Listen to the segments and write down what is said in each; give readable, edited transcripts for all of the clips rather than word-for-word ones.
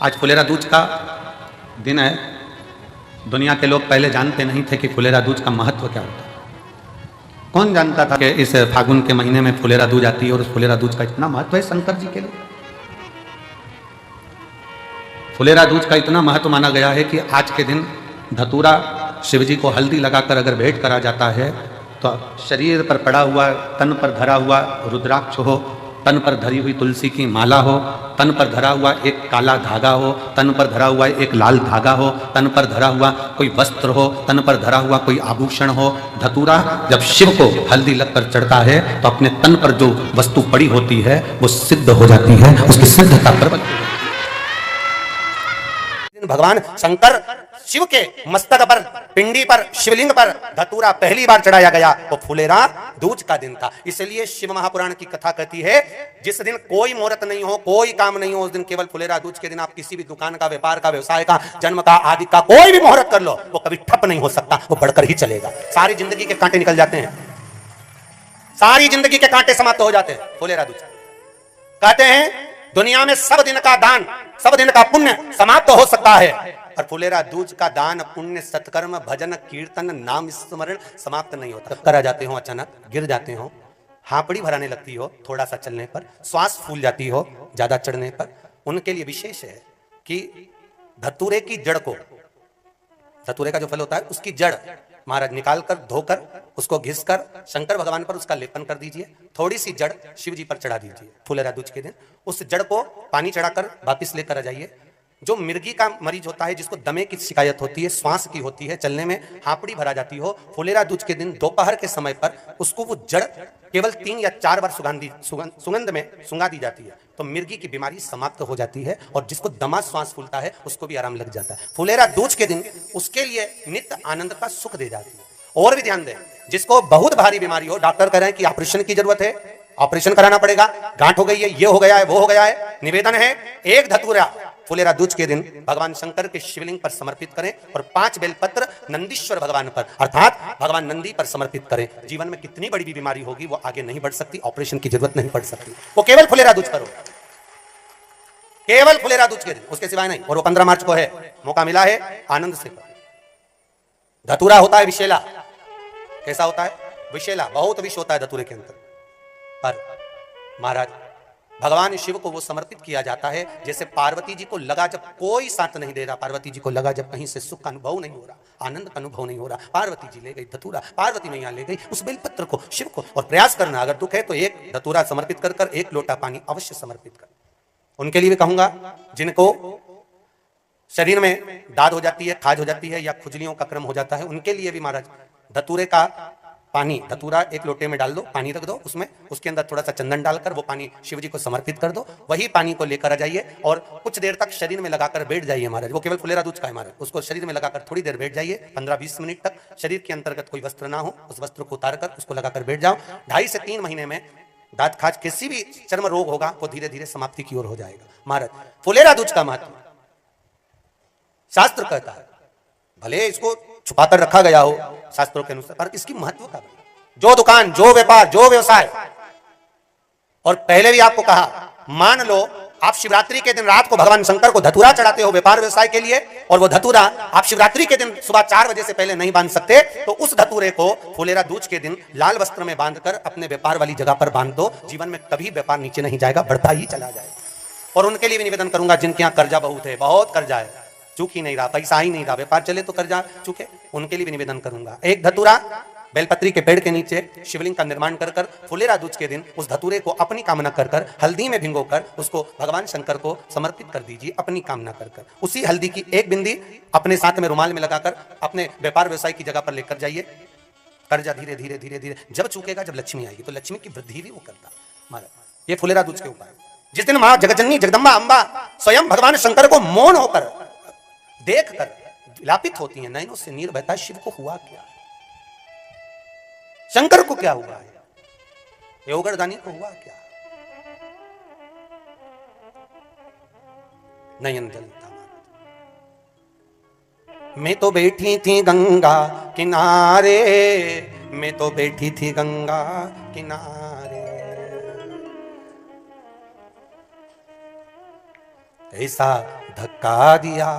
आज फुलेरा दूज का दिन है। दुनिया के लोग पहले जानते नहीं थे कि फुलेरा दूज का महत्व क्या होता है। कौन जानता था कि इस फागुन के महीने में फुलेरा दूज आती है और उस फुलेरा दूज का इतना महत्व है शंकर जी के लिए। फुलेरा दूज का इतना महत्व माना गया है कि आज के दिन धतूरा शिव जी को हल्दी लगाकर अगर भेंट करा जाता है तो शरीर पर पड़ा हुआ, तन पर धरा हुआ रुद्राक्ष हो, तन पर धरी हुई तुलसी की माला हो, तन पर धरा हुआ एक काला धागा हो, तन पर धरा हुआ एक लाल धागा हो, तन पर धरा हुआ कोई वस्त्र हो, तन पर धरा हुआ कोई आभूषण हो। धतूरा जब शिव को हल्दी लगकर चढ़ता है तो अपने तन पर जो वस्तु पड़ी होती है वो सिद्ध हो जाती है, उसकी सिद्धता प्रबल हो जाती है। भगवान शंकर शिव के मस्तक पर, पिंडी पर, शिवलिंग पर धतूरा पहली बार चढ़ाया गया वो फुलेरा दूज का दिन था। इसलिए शिव महापुराण की कथा कहती है जिस दिन कोई मुहूर्त नहीं हो, कोई काम नहीं हो, उस दिन केवल फुलेरा दूज के दिन आप किसी भी दुकान का, व्यापार का, व्यवसाय का, जन्म का, आदि का कोई भी मुहूर्त कर लो, वो कभी ठप नहीं हो सकता, वो बढ़कर ही चलेगा। सारी जिंदगी के कांटे निकल जाते हैं, सारी जिंदगी के कांटे समाप्त हो जाते हैं फुलेरा दूज। कहते हैं दुनिया में सब दिन का दान, सब दिन का पुण्य समाप्त हो सकता है, और फुलेरा दूज का दान, पुण्य, सत्कर्म, भजन, कीर्तन, नाम स्मरण समाप्त नहीं होता। करा जाते हो, अचानक गिर जाते हो, हापड़ी भराने लगती हो थोड़ा सा चलने पर, श्वास फूल जाती हो ज्यादा चढ़ने पर, उनके लिए विशेष है कि धतूरे की जड़ को, धतूरे का जो फल होता है उसकी जड़ महाराज निकाल कर, धोकर, उसको घिसकर शंकर भगवान पर उसका लेपन कर दीजिए। थोड़ी सी जड़ शिव जी पर चढ़ा दीजिए फुलेरा दूज के दिन। उस जड़ को पानी चढ़ाकर वापिस लेकर आ जाइए। जो मिर्गी का मरीज होता है, जिसको दमे की शिकायत होती है, श्वास की होती है, चलने में हापड़ी भरा जाती हो, फुलेरा दूज के दिन दोपहर के समय पर उसको वो जड़ केवल 3 या 4 बार सुगंध में सुंगा दी जाती है तो मिर्गी की बीमारी समाप्त हो जाती है, और जिसको दमा श्वास फूलता है उसको भी आराम लग जाता है। फुलेरा दूज के दिन उसके लिए नित्य आनंद का सुख दे जाती है। और भी ध्यान दें, जिसको बहुत भारी बीमारी हो, डॉक्टर कह रहे हैं कि ऑपरेशन की जरूरत है, ऑपरेशन कराना पड़ेगा, गांठ हो गई है, ये हो गया है, वो हो गया है, निवेदन है एक धतूरा फुलेरा दूज के दिन भगवान शंकर के शिवलिंग पर समर्पित करें और 5 बेलपत्र नंदीश्वर भगवान पर अर्थात भगवान नंदी पर समर्पित करें। जीवन में कितनी बड़ी भी बीमारी होगी वो आगे नहीं बढ़ सकती, ऑपरेशन की जरूरत नहीं पड़ सकती, वो केवल फुलेरा दूज करो, केवल फुलेरा दूज के दिन, उसके सिवाय नहीं। और वो 15 मार्च को है, मौका मिला है, आनंद से करो। धतूरा होता है विशेला। कैसा होता है? विशेला, बहुत विष होता है धतूरे के अंदर, पर महाराज भगवान शिव को वो समर्पित किया जाता है जैसे पार्वती जी को लगा, जब कोई साथ नहीं दे रहा, पार्वती जी को लगा जब कहीं से सुख का अनुभव नहीं हो रहा, आनंद का अनुभव नहीं हो रहा, पार्वती जी ले गई धतूरा, पार्वती मैया ले गई उस बेलपत्र को शिव को। और प्रयास करना, अगर दुख है तो एक धतूरा समर्पित कर कर 1 लोटा पानी अवश्य समर्पित कर। उनके लिए भी कहूंगा जिनको शरीर में दाद हो जाती है, खाज हो जाती है, या खुजलियों का क्रम हो जाता है, उनके लिए भी महाराज धतूरे का पानी, धतूरा 1 लोटे में डाल दो, पानी रख दो उसमें, उसके अंदर थोड़ा सा चंदन डालकर वो पानी शिव जी को समर्पित कर दो। वही पानी को लेकर आ जाइए और कुछ देर तक शरीर में लगाकर बैठ जाइए महाराज। वो केवल फुलेरा दूज का है महाराज, उसको शरीर में लगाकर थोड़ी देर बैठ जाइए, 15-20 मिनट तक। शरीर के अंतर्गत कोई वस्त्र ना हो, उस वस्त्र को उतार कर उसको लगाकर बैठ जाओ। 2.5 से 3 महीने में दांत खाज, किसी भी चर्म रोग होगा वो धीरे धीरे समाप्ति की ओर हो जाएगा। महाराज फुलेरा दूज का महत्व शास्त्र कहता है, भले इसको छुपाकर रखा गया हो शास्त्रों के अनुसार, पर इसकी महत्व का जो दुकान, जो व्यापार, जो व्यवसाय, और पहले भी आपको कहा, मान लो आप शिवरात्रि के दिन रात को भगवान शंकर को धतूरा चढ़ाते हो व्यापार व्यवसाय के लिए, और वो धतूरा आप शिवरात्रि के दिन सुबह 4 बजे से पहले नहीं बांध सकते, तो उस धतूरे को फुलेरा दूज के दिन लाल वस्त्र में बांधकर अपने व्यापार वाली जगह पर बांध दो। जीवन में कभी व्यापार नीचे नहीं जाएगा, बढ़ता ही चला जाएगा। और उनके लिए भी निवेदन करूंगा जिनके यहाँ कर्जा बहुत है, बहुत कर्जा है, चूक ही नहीं रहा, पैसा ही नहीं रहा, व्यापार चले तो कर्जा चूके, उनके लिए भी निवेदन करूंगा। एक धतूरा बेलपत्री के पेड़ के नीचे शिवलिंग का निर्माण कर कर फुलेरा दूज के दिन उस धतूरे को अपनी कामना कर कर हल्दी में भिगोकर उसको भगवान शंकर को समर्पित कर दीजिए अपनी कामना कर कर। उसी हल्दी की 1 बिंदी अपने साथ में रुमाल में लगाकर अपने व्यापार व्यवसाय की जगह पर लेकर जाइए। कर्जा धीरे धीरे धीरे धीरे जब चूकेगा, जब लक्ष्मी आएगी तो लक्ष्मी की वृद्धि भी वो करता है। ये फुलेरा दूज के उपाय। जिस दिन मां जगजननी जगदम्बा अंबा स्वयं भगवान शंकर को मौन होकर देख कर विलापित होती है, नयनों से नीर बहता, शिव को हुआ क्या, शंकर को क्या हुआ है, योगरदानी को हुआ क्या, नयन जलता। मैं तो बैठी थी गंगा किनारे, मैं तो बैठी थी गंगा किनारे, ऐसा धक्का दिया,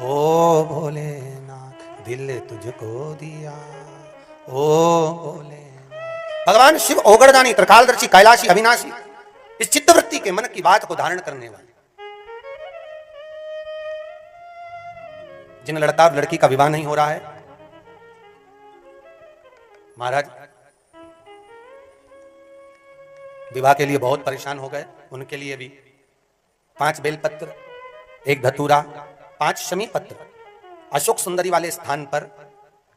ओ भोलेनाथ दिल तुझको दिया, ओ भोलेनाथ। भगवान शिव ओगड़दानी, त्रिकालदर्शी, कैलाशी, अविनाशी, इस चित्तवृत्ति के मन की बात को धारण करने वाले। जिन लड़का और लड़की का विवाह नहीं हो रहा है, महाराज विवाह के लिए बहुत परेशान हो गए, उनके लिए भी 5 बेलपत्र, 1 धतूरा, 5 शमी पत्र अशोक सुंदरी वाले स्थान पर,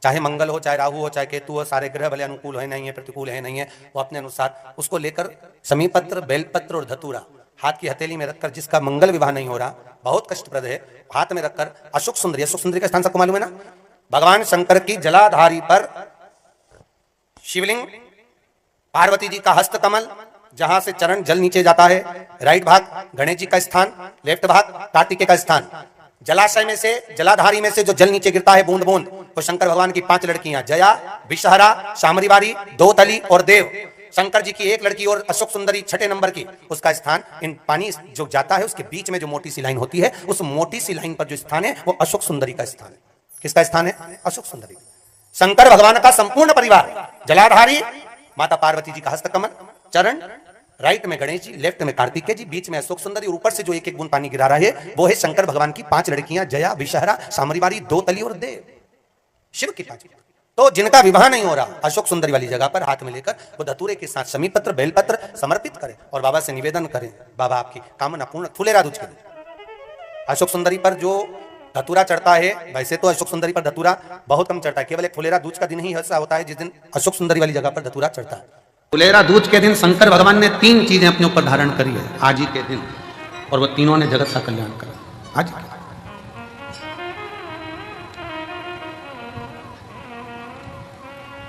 चाहे मंगल हो, चाहे राहु हो, चाहे केतु हो, सारे ग्रह भले अनुकूल है नहीं है, प्रतिकूल है नहीं है, वो अपने अनुसार उसको लेकर शमी पत्र, बेलपत्र और धतूरा हाथ की हथेली में रखकर, जिसका मंगल विवाह नहीं हो रहा, बहुत कष्टप्रद है, हाथ में रखकर अशोक सुंदरी का स्थान सबको मालूम है ना, भगवान शंकर की जलाधारी पर शिवलिंग, पार्वती जी का हस्त कमल, जहां से चरण जल नीचे जाता है, राइट भाग गणेश जी का स्थान, लेफ्ट भाग कार्तिकेय का स्थान, जलाशय में से, जलाधारी में से जो जल नीचे गिरता है बूंद बूंद, तो शंकर भगवान की 5 लड़कियां, जया, विषहरा, शामरीवारी, दोतली और देव, शंकर जी की 1 लड़की और अशोक सुंदरी 6 नंबर की, उसका स्थान, इन पानी जो जाता है उसके बीच में जो मोटी सी लाइन होती है, उस मोटी सी लाइन पर जो स्थान है वो अशोक सुंदरी का स्थान है। किसका स्थान है? अशोक सुंदरी। शंकर भगवान का संपूर्ण परिवार, जलाधारी माता पार्वती जी का हस्तकमल, चरण, राइट में गणेश जी, लेफ्ट में कार्तिकेय जी, बीच में अशोक सुंदरी, और ऊपर से जो 1-1 बूंद पानी गिरा रहा है वो है शंकर भगवान की 5 लड़कियां, जया, विषहरा, शामरीवारी, दोतली और देव, शिव की 5। तो जिनका विवाह नहीं हो रहा, अशोक सुंदरी वाली जगह पर हाथ में लेकर वो धतूरे के साथ शमी पत्र, बेलपत्र समर्पित करें और बाबा से निवेदन करें, बाबा आपकी कामना पूर्ण। फुलेरा दूज के दिन अशोक सुंदरी पर जो धतूरा चढ़ता है, वैसे तो अशोक सुंदरी पर धतूरा बहुत कम चढ़ता है, केवल एक फुलेरा दूज का दिन ही ऐसा होता है जिस दिन अशोक सुंदरी वाली जगह पर धतूरा चढ़ता है। फुलेरा दूज के दिन शंकर भगवान ने 3 चीजें अपने ऊपर धारण करी है आज ही के दिन, और वो तीनों ने जगत का कल्याण करा आज।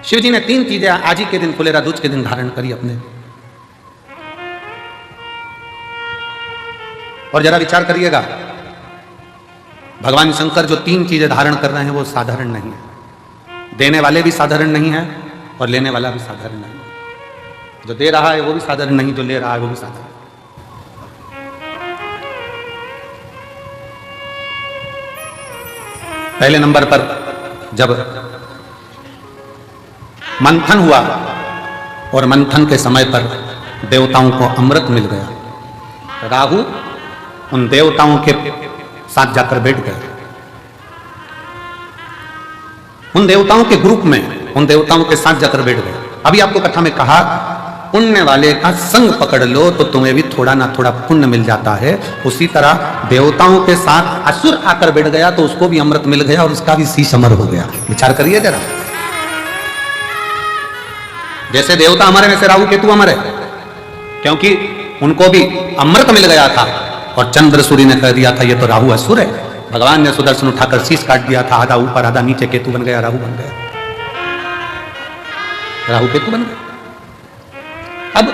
शिव जी ने 3 चीजें आज ही के दिन, फुलेरा दूज के दिन धारण करी अपने। और जरा विचार करिएगा, भगवान शंकर जो 3 चीजें धारण कर रहे हैं वो साधारण नहीं है। देने वाले भी साधारण नहीं है और लेने वाला भी साधारण नहीं है। जो दे रहा है वो भी साधारण नहीं, जो ले रहा है वो भी साधारण। पहले नंबर पर जब मंथन हुआ और मंथन के समय पर देवताओं को अमृत मिल गया, राहु उन देवताओं के साथ जाकर बैठ गए, उन देवताओं के ग्रुप में, उन देवताओं के साथ जाकर बैठ गए। अभी आपको कथा में कहा, पुण्य वाले का संग पकड़ लो तो तुम्हें भी थोड़ा ना थोड़ा पुण्य मिल जाता है। उसी तरह देवताओं के साथ असुर आकर बैठ गया तो उसको भी अमृत मिल गया और उसका भी शीश अमर हो गया। विचार करिए जरा, जैसे देवता अमर है वैसे राहु केतु अमर है, क्योंकि उनको भी अमृत मिल गया था और चंद्र सूर्य ने कह दिया था ये तो राहु असुर है। भगवान ने सुदर्शन उठाकर शीश काट दिया था, आधा ऊपर आधा नीचे, केतु बन गया, राहु बन गया, राहु केतु बन गया। अब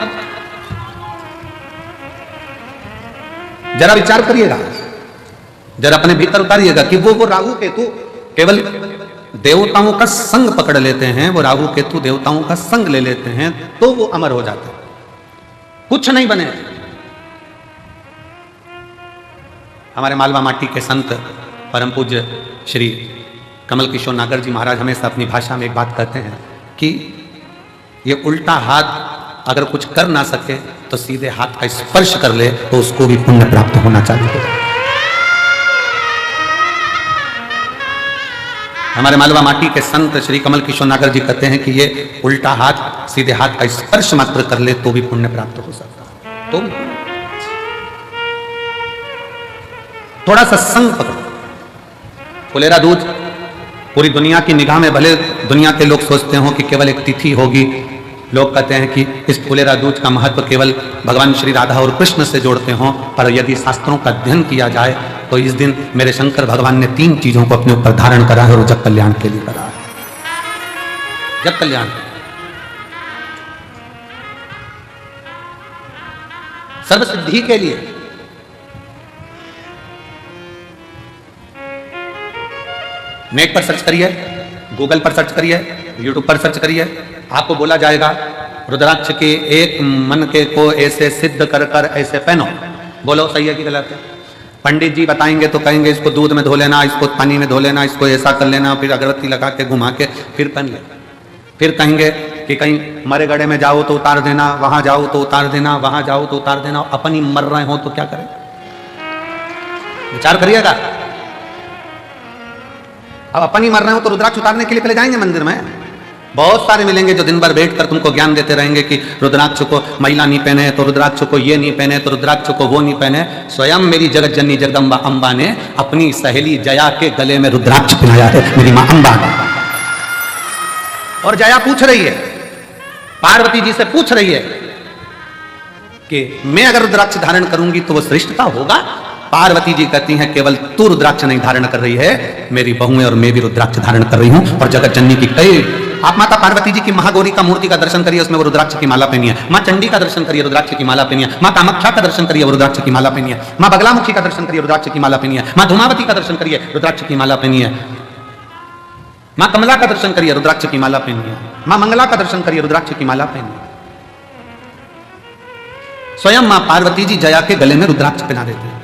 जरा विचार करिएगा, जरा अपने भीतर उतारिएगा कि वो राहु केतु केवल देवताओं का संग पकड़ लेते हैं, वो राहु केतु देवताओं का संग ले लेते हैं तो वो अमर हो जाते हैं, कुछ नहीं बने। हमारे मालवा माटी के संत परम पूज्य श्री कमल किशोर नागर जी महाराज हमेशा अपनी भाषा में एक बात कहते हैं कि ये उल्टा हाथ अगर कुछ कर ना सके तो सीधे हाथ का स्पर्श कर ले तो उसको भी पुण्य प्राप्त होना चाहिए। हमारे मालवा माटी के संत श्री कमल किशोर नागर जी कहते हैं कि ये उल्टा हाथ सीधे हाथ का स्पर्श मात्र कर ले तो भी पुण्य प्राप्त हो सकता है। तो थोड़ा सा संग पकड़ो। फुलेरा दूज पूरी दुनिया की निगाह में, भले दुनिया के लोग सोचते हो कि केवल एक तिथि होगी, लोग कहते हैं कि इस फुलेरा दूज का महत्व केवल भगवान श्री राधा और कृष्ण से जोड़ते हों, पर यदि शास्त्रों का अध्ययन किया जाए तो इस दिन मेरे शंकर भगवान ने 3 चीजों को अपने ऊपर धारण करा है और जग कल्याण के लिए करा है। जग कल्याण, सर्व सिद्धि के लिए। नेट पर सर्च करिए, गूगल पर सर्च करिए, यूट्यूब पर सर्च करिए, आपको बोला जाएगा रुद्राक्ष के एक मन के को ऐसे सिद्ध कर कर ऐसे पहनो। बोलो सही है कि गलत है? पंडित जी बताएंगे तो कहेंगे इसको दूध में धो लेना, इसको पानी में धो लेना, इसको ऐसा कर लेना, फिर अगरबत्ती लगा के घुमा के फिर पहन ले। फिर कहेंगे कि कहीं मरे गड़े में जाओ तो उतार देना, वहां जाओ तो उतार देना, वहां जाओ तो उतार देना। अपन ही मर रहे हो तो क्या करें? विचार करिएगा। अब अपन ही मर रहे हो तो रुद्राक्ष उतारने के लिए पहले जाएंगे मंदिर में। बहुत सारे मिलेंगे जो दिन भर बैठकर तुमको ज्ञान देते रहेंगे कि रुद्राक्ष को महिला नहीं पहने, तो रुद्राक्ष को ये नहीं पहने, तो रुद्राक्ष को वो नहीं पहने। स्वयं मेरी जगत जननी जगदम्बा अम्बा ने अपनी सहेली जया के गले में रुद्राक्ष पहनाया है, मेरी मां अम्बा ने। और जया पूछ रही है, पार्वती जी से पूछ रही है कि मैं अगर रुद्राक्ष धारण करूंगी तो वो श्रेष्ठता होगा? पार्वती जी कहती हैं केवल तू रुद्राक्ष नहीं धारण कर रही है, मेरी बहुएं और मैं भी रुद्राक्ष धारण कर रही हूं। और जगत जननी की कई, आप माता पार्वती जी की महागौरी का मूर्ति का दर्शन करिए, उसमें वो रुद्राक्ष की माला पहनी है। मां चंडी का दर्शन करिए, रुद्राक्ष की माला पहनी है। मां कामाख्या का दर्शन करिए, रुद्राक्ष की माला पहनी है। मां बगलामुखी का दर्शन करिए, रुद्राक्ष की माला पहनी है। मां धूमावती का दर्शन करिए, रुद्राक्ष की माला पहनी है। मां कमला का दर्शन करिए, रुद्राक्ष की माला पहनी है। मां मंगला का दर्शन करिए, रुद्राक्ष की माला पहनी है। स्वयं मां पार्वती जी जया के गले में रुद्राक्ष पहना देते हैं।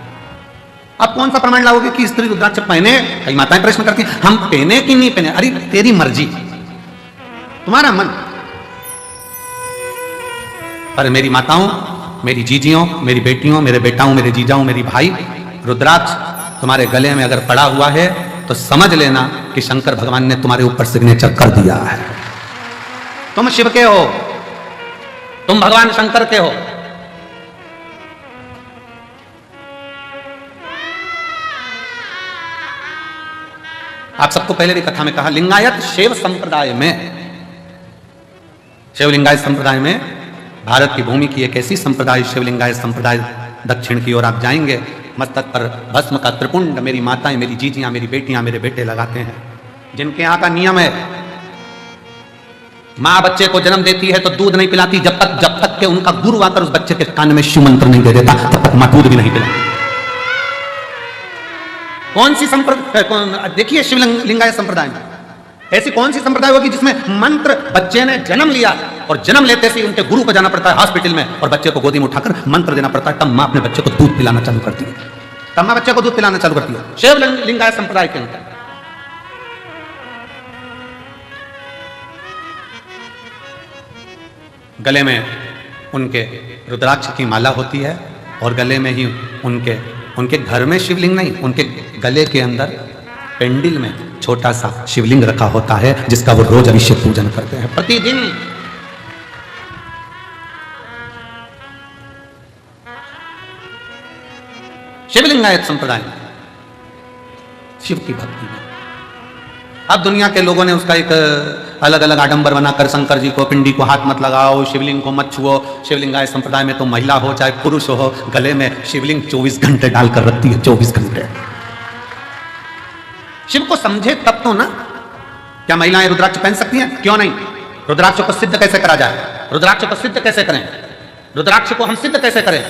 अब कौन सा प्रमाण लाओगे कि स्त्री रुद्राक्ष पहने? कई माताएं प्रश्न करती हैं हम पहने कि नहीं पहने। अरे तेरी मर्जी, तुम्हारा मन। पर मेरी माताओं, मेरी जीजियों, मेरी बेटियों, मेरे बेटाओं, मेरे जीजाओं, मेरी भाई, रुद्राक्ष तुम्हारे गले में अगर पड़ा हुआ है तो समझ लेना कि शंकर भगवान ने तुम्हारे ऊपर सिग्नेचर कर दिया है। तुम शिव के हो, तुम भगवान शंकर के हो। आप सबको पहले भी कथा में कहा, लिंगायत शैव संप्रदाय में, शिव लिंगायत संप्रदाय में भारत की भूमि की एक ऐसी संप्रदाय शिव लिंगायत संप्रदाय, दक्षिण की ओर आप जाएंगे, मस्तक पर भस्म का त्रिपुंड मेरी माताएं, मेरी जीजियां, मेरी बेटियां, मेरे बेटे लगाते हैं। जिनके यहां का नियम है, मां बच्चे को जन्म देती है तो दूध नहीं पिलाती जब तक के उनका गुरु आकर उस बच्चे के कान में शिव मंत्र नहीं दे देता, तब तक मां दूध भी नहीं पिलाती। कौन सी संप्रदाय? देखिए शिव लिंगायत संप्रदाय में ऐसी कौन सी संप्रदाय होगी जिसमें मंत्र, बच्चे ने जन्म लिया और जन्म लेते से उनके गुरु को जाना पड़ता है हॉस्पिटल में और बच्चे को गोदी में उठाकर मंत्र देना पड़ता है, तब मां अपने बच्चे को दूध पिलाना चालू करती है। तब मां बच्चे को दूध पिलाना चालू करती है शिव लिंगायत संप्रदाय के अंदर। गले में उनके रुद्राक्ष की माला होती है और गले में ही उनके घर में शिवलिंग नहीं, उनके गले के अंदर पेंडिल में छोटा सा शिवलिंग रखा होता है जिसका वो रोज अभिषेक पूजन करते हैं प्रतिदिन। शिवलिंगायत संप्रदाय में शिव की भक्ति में अब दुनिया के लोगों ने उसका एक अलग अलग आडंबर बनाकर शंकर जी को पिंडी को हाथ मत लगाओ, शिवलिंग को मत छुओ। शिवलिंगायत संप्रदाय में तो महिला हो चाहे पुरुष हो, गले में शिवलिंग 24 घंटे डालकर रखती है, 24 घंटे। शिव को समझे तब तो ना। क्या महिलाएं रुद्राक्ष पहन सकती हैं? क्यों नहीं? रुद्राक्ष को सिद्ध कैसे करा जाए? रुद्राक्ष को सिद्ध कैसे करें? रुद्राक्ष को हम सिद्ध कैसे करें?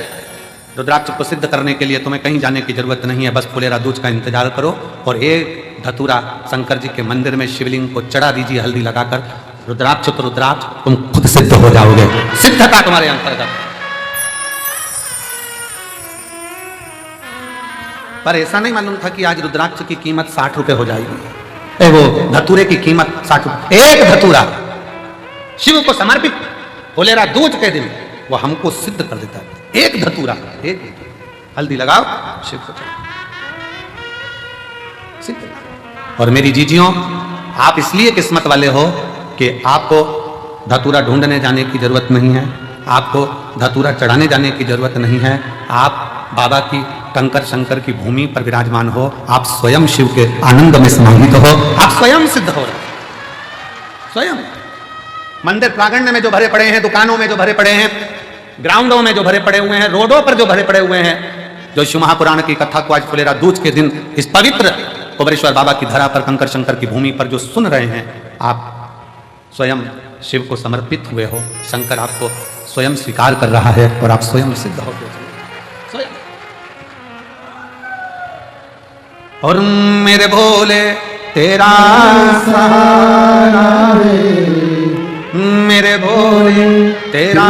रुद्राक्ष को सिद्ध करने के लिए तुम्हें कहीं जाने की जरूरत नहीं है, बस फुलेरा दूज का इंतजार करो और एक धतूरा शंकर जी के मंदिर में शिवलिंग को चढ़ा दीजिए हल्दी लगाकर। रुद्राक्ष तो रुद्राक्ष, तुम खुद सिद्ध हो जाओगे, सिद्धता तुम्हारे अंतर्गत। पर ऐसा नहीं मालूम था कि आज रुद्राक्ष की कीमत 60 रुपए हो जाएगी। वो धतूरे की कीमत 60 रुपए, एक धतूरा शिव को समर्पित फुलेरा दूज के दिन वो हमको सिद्ध कर देता है। एक धतूरा, एक हल्दी लगाओ, शिव को चढ़ाओ, सिद्ध। और मेरी जीजियों, आप इसलिए किस्मत वाले हो कि आपको धतूरा ढूंढने जाने की जरूरत नहीं है, आपको धतूरा चढ़ाने जाने की जरूरत नहीं है। आप बाबा की कंकर शंकर की भूमि पर विराजमान हो, आप स्वयं शिव के आनंद में समाहित हो, आप स्वयं सिद्ध हो रहे, स्वयं। मंदिर प्रांगण में जो भरे पड़े हैं, दुकानों में जो भरे पड़े हैं, ग्राउंडों में जो भरे पड़े हुए हैं, रोडों पर जो भरे पड़े हुए हैं, जो शिव महापुराण की कथा को आज फुलेरा दूज के दिन इस पवित्र कुबेरेश्वर बाबा की धरा पर कंकर शंकर की भूमि पर जो सुन रहे हैं, आप स्वयं शिव को समर्पित हुए हो। शंकर आपको स्वयं स्वीकार कर रहा है और आप स्वयं सिद्ध हो गए स्वयं। और मेरे भोले तेरा सहारा है, मेरे भोले तेरा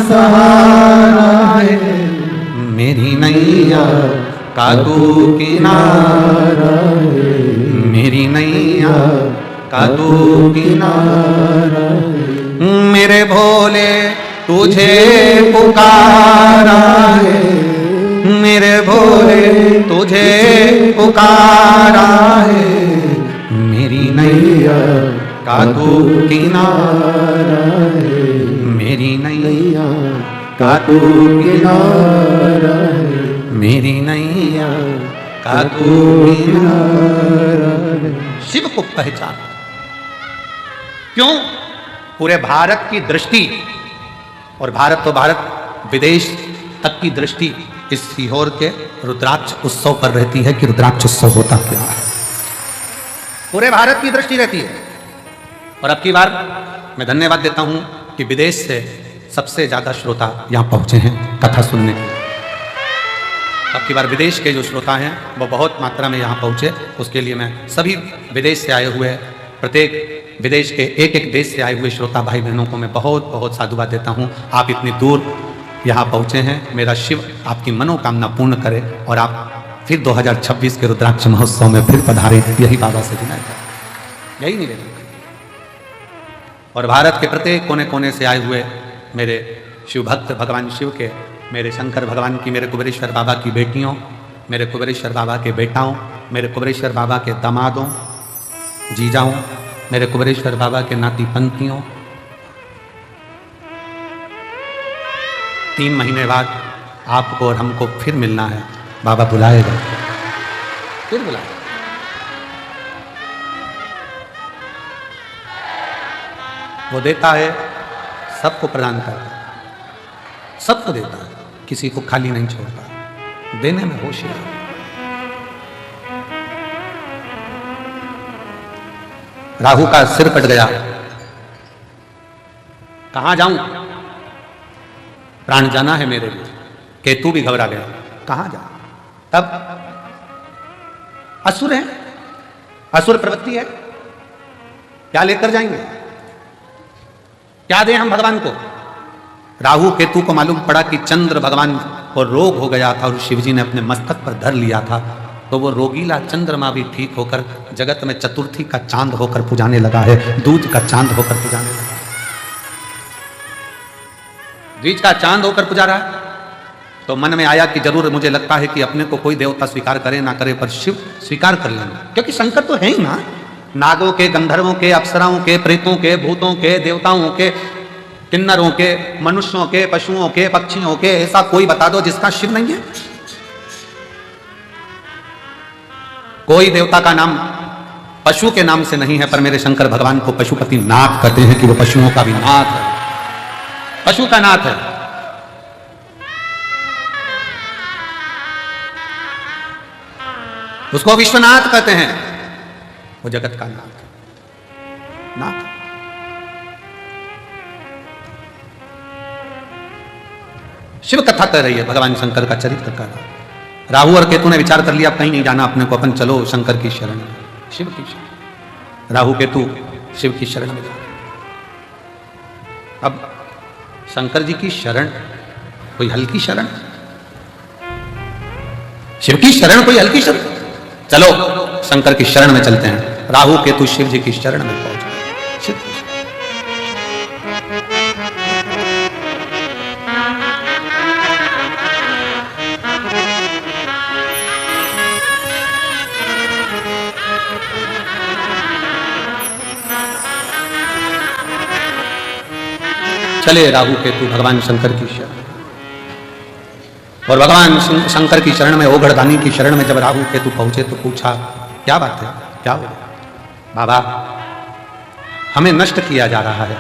सहारा है, मेरी नैया का तू किनारा है, मेरी नैया का तू किनारा है। मेरे भोले तुझे पुकारा है, मेरे भोले तुझे पुकारा है, मेरी नैया का तू किनारा है, मेरी नैया का तू किनारा है, मेरी नैया का तू किनारा है। शिव को पहचान। क्यों? पूरे भारत की दृष्टि, और भारत तो भारत, विदेश तक की दृष्टि इस सीहोर के रुद्राक्ष उत्सव पर रहती है कि रुद्राक्ष उत्सव होता क्या है। पूरे भारत की दृष्टि रहती है। और अब की बार मैं धन्यवाद देता हूं कि विदेश से सबसे ज्यादा श्रोता यहां पहुंचे हैं कथा सुनने के लिए। अब की बार विदेश के जो श्रोता हैं वो बहुत मात्रा में यहां पहुंचे, उसके लिए मैं सभी विदेश से आए हुए, प्रत्येक विदेश के एक एक देश से आए हुए श्रोता भाई बहनों को मैं बहुत बहुत साधुवाद देता हूं। आप इतनी दूर यहाँ पहुँचे हैं। मेरा शिव आपकी मनोकामना पूर्ण करे और आप फिर 2026 के रुद्राक्ष महोत्सव में फिर पधारें, यही बाबा से विनय है, यही निवेदन। और भारत के प्रत्येक कोने कोने से आए हुए मेरे शिव भक्त भगवान शिव के, मेरे शंकर भगवान की, मेरे कुबेरेश्वर बाबा की बेटियों, मेरे कुबेरेश्वर बाबा के बेटाओं, मेरे कुबेरेश्वर बाबा के दामादों, जीजाओं, मेरे कुबेरेश्वर बाबा के नाती पंथियों, 3 महीने बाद आपको और हमको फिर मिलना है। बाबा बुलाएगा, फिर बुलाएगा। वो देता है, सबको प्रदान करता है, सबको देता है, किसी को खाली नहीं छोड़ता, देने में होशियार। राहु का सिर कट गया, कहां जाऊं, प्राण जाना है मेरे लिए। केतु भी घबरा गया, कहां जाऊं। तब असुर है, असुर प्रवृत्ति है, क्या लेकर जाएंगे, क्या दें हम भगवान को। राहु केतु को मालूम पड़ा कि चंद्र भगवान को रोग हो गया था और शिवजी ने अपने मस्तक पर धर लिया था, तो वो रोगीला चंद्रमा भी ठीक होकर जगत में चतुर्थी का चांद होकर पुजाने लगा है, दूज का चांद होकर पुजाने लगा है, द्विज का चांद होकर पुजा रहा है। तो मन में आया कि जरूर, मुझे लगता है कि अपने को कोई देवता स्वीकार करे ना करे, पर शिव स्वीकार कर लेंगे, क्योंकि शंकर तो है ही ना। नागों के, गंधर्वों के, अप्सराओं के, प्रेतों के, भूतों के, देवताओं के, किन्नरों के, मनुष्यों के, पशुओं के, पक्षियों के, ऐसा कोई बता दो जिसका शिव नहीं है। कोई देवता का नाम पशु के नाम से नहीं है, पर मेरे शंकर भगवान को पशुपति नाथ कहते हैं कि वो पशुओं का भी नाथ है, पशु का नाथ है। उसको विश्वनाथ कहते हैं, वो जगत का नाथ, नाथ। शिव कथा कर रही है, भगवान शंकर का चरित्र कर रहा है। राहु और केतु ने विचार कर लिया, अब कहीं नहीं जाना अपने को, अपन चलो शंकर की शरण में, शिव की शरण। राहु केतु शिव की शरण में जा। अब शंकर जी की शरण कोई हल्की शरण, शिव की शरण कोई हल्की शरण। चलो शंकर की शरण में चलते हैं। राहु केतु शिव जी की शरण में पहुंच गए। शिव चले राहु केतु भगवान शंकर की शरण। और भगवान शंकर की शरण में, ओघड़दानी की शरण में जब राहु केतु पहुंचे तो पूछा, क्या बात है, क्या हो गया। बाबा, हमें नष्ट किया जा रहा है।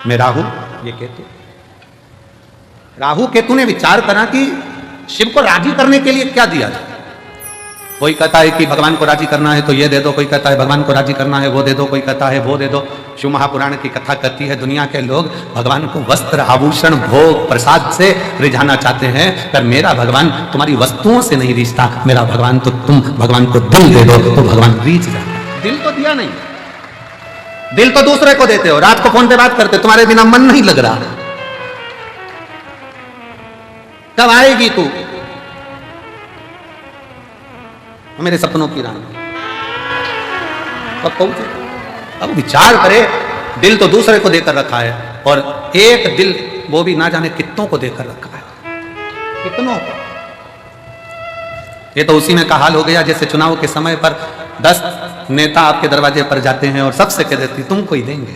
मैं राहु, ये केतु। राहु केतु ने विचार करा कि शिव को राजी करने के लिए क्या दिया जाए। कोई कहता है कि भगवान को राजी करना है तो ये दे दो, कोई कहता है भगवान को राजी करना है वो दे दो, कोई कहता है वो दे दो। शिव महापुराण की कथा कहती है, दुनिया के लोग भगवान को वस्त्र, आभूषण, भोग, प्रसाद से रिझाना चाहते हैं, पर मेरा भगवान तुम्हारी वस्तुओं से नहीं रिझता, मेरा भगवान तो तुम भगवान को दिल दे दो तो भगवान रीझ जाता। दिल तो दिया नहीं, दिल तो दूसरे को देते हो। रात को फोन पे बात करते, तुम्हारे बिना मन नहीं लग रहा, कब आएगी तू। मेरे सपनों की रानी। कब पहुंचे? अब विचार करे, दिल तो दूसरे को देकर रखा है, और एक दिल वो भी ना जाने कितनों को देकर रखा है, कितनों को। ये तो उसी में का हाल हो गया जैसे चुनाव के समय पर 10 नेता आपके दरवाजे पर जाते हैं और सबसे कह देती तुमको ही देंगे,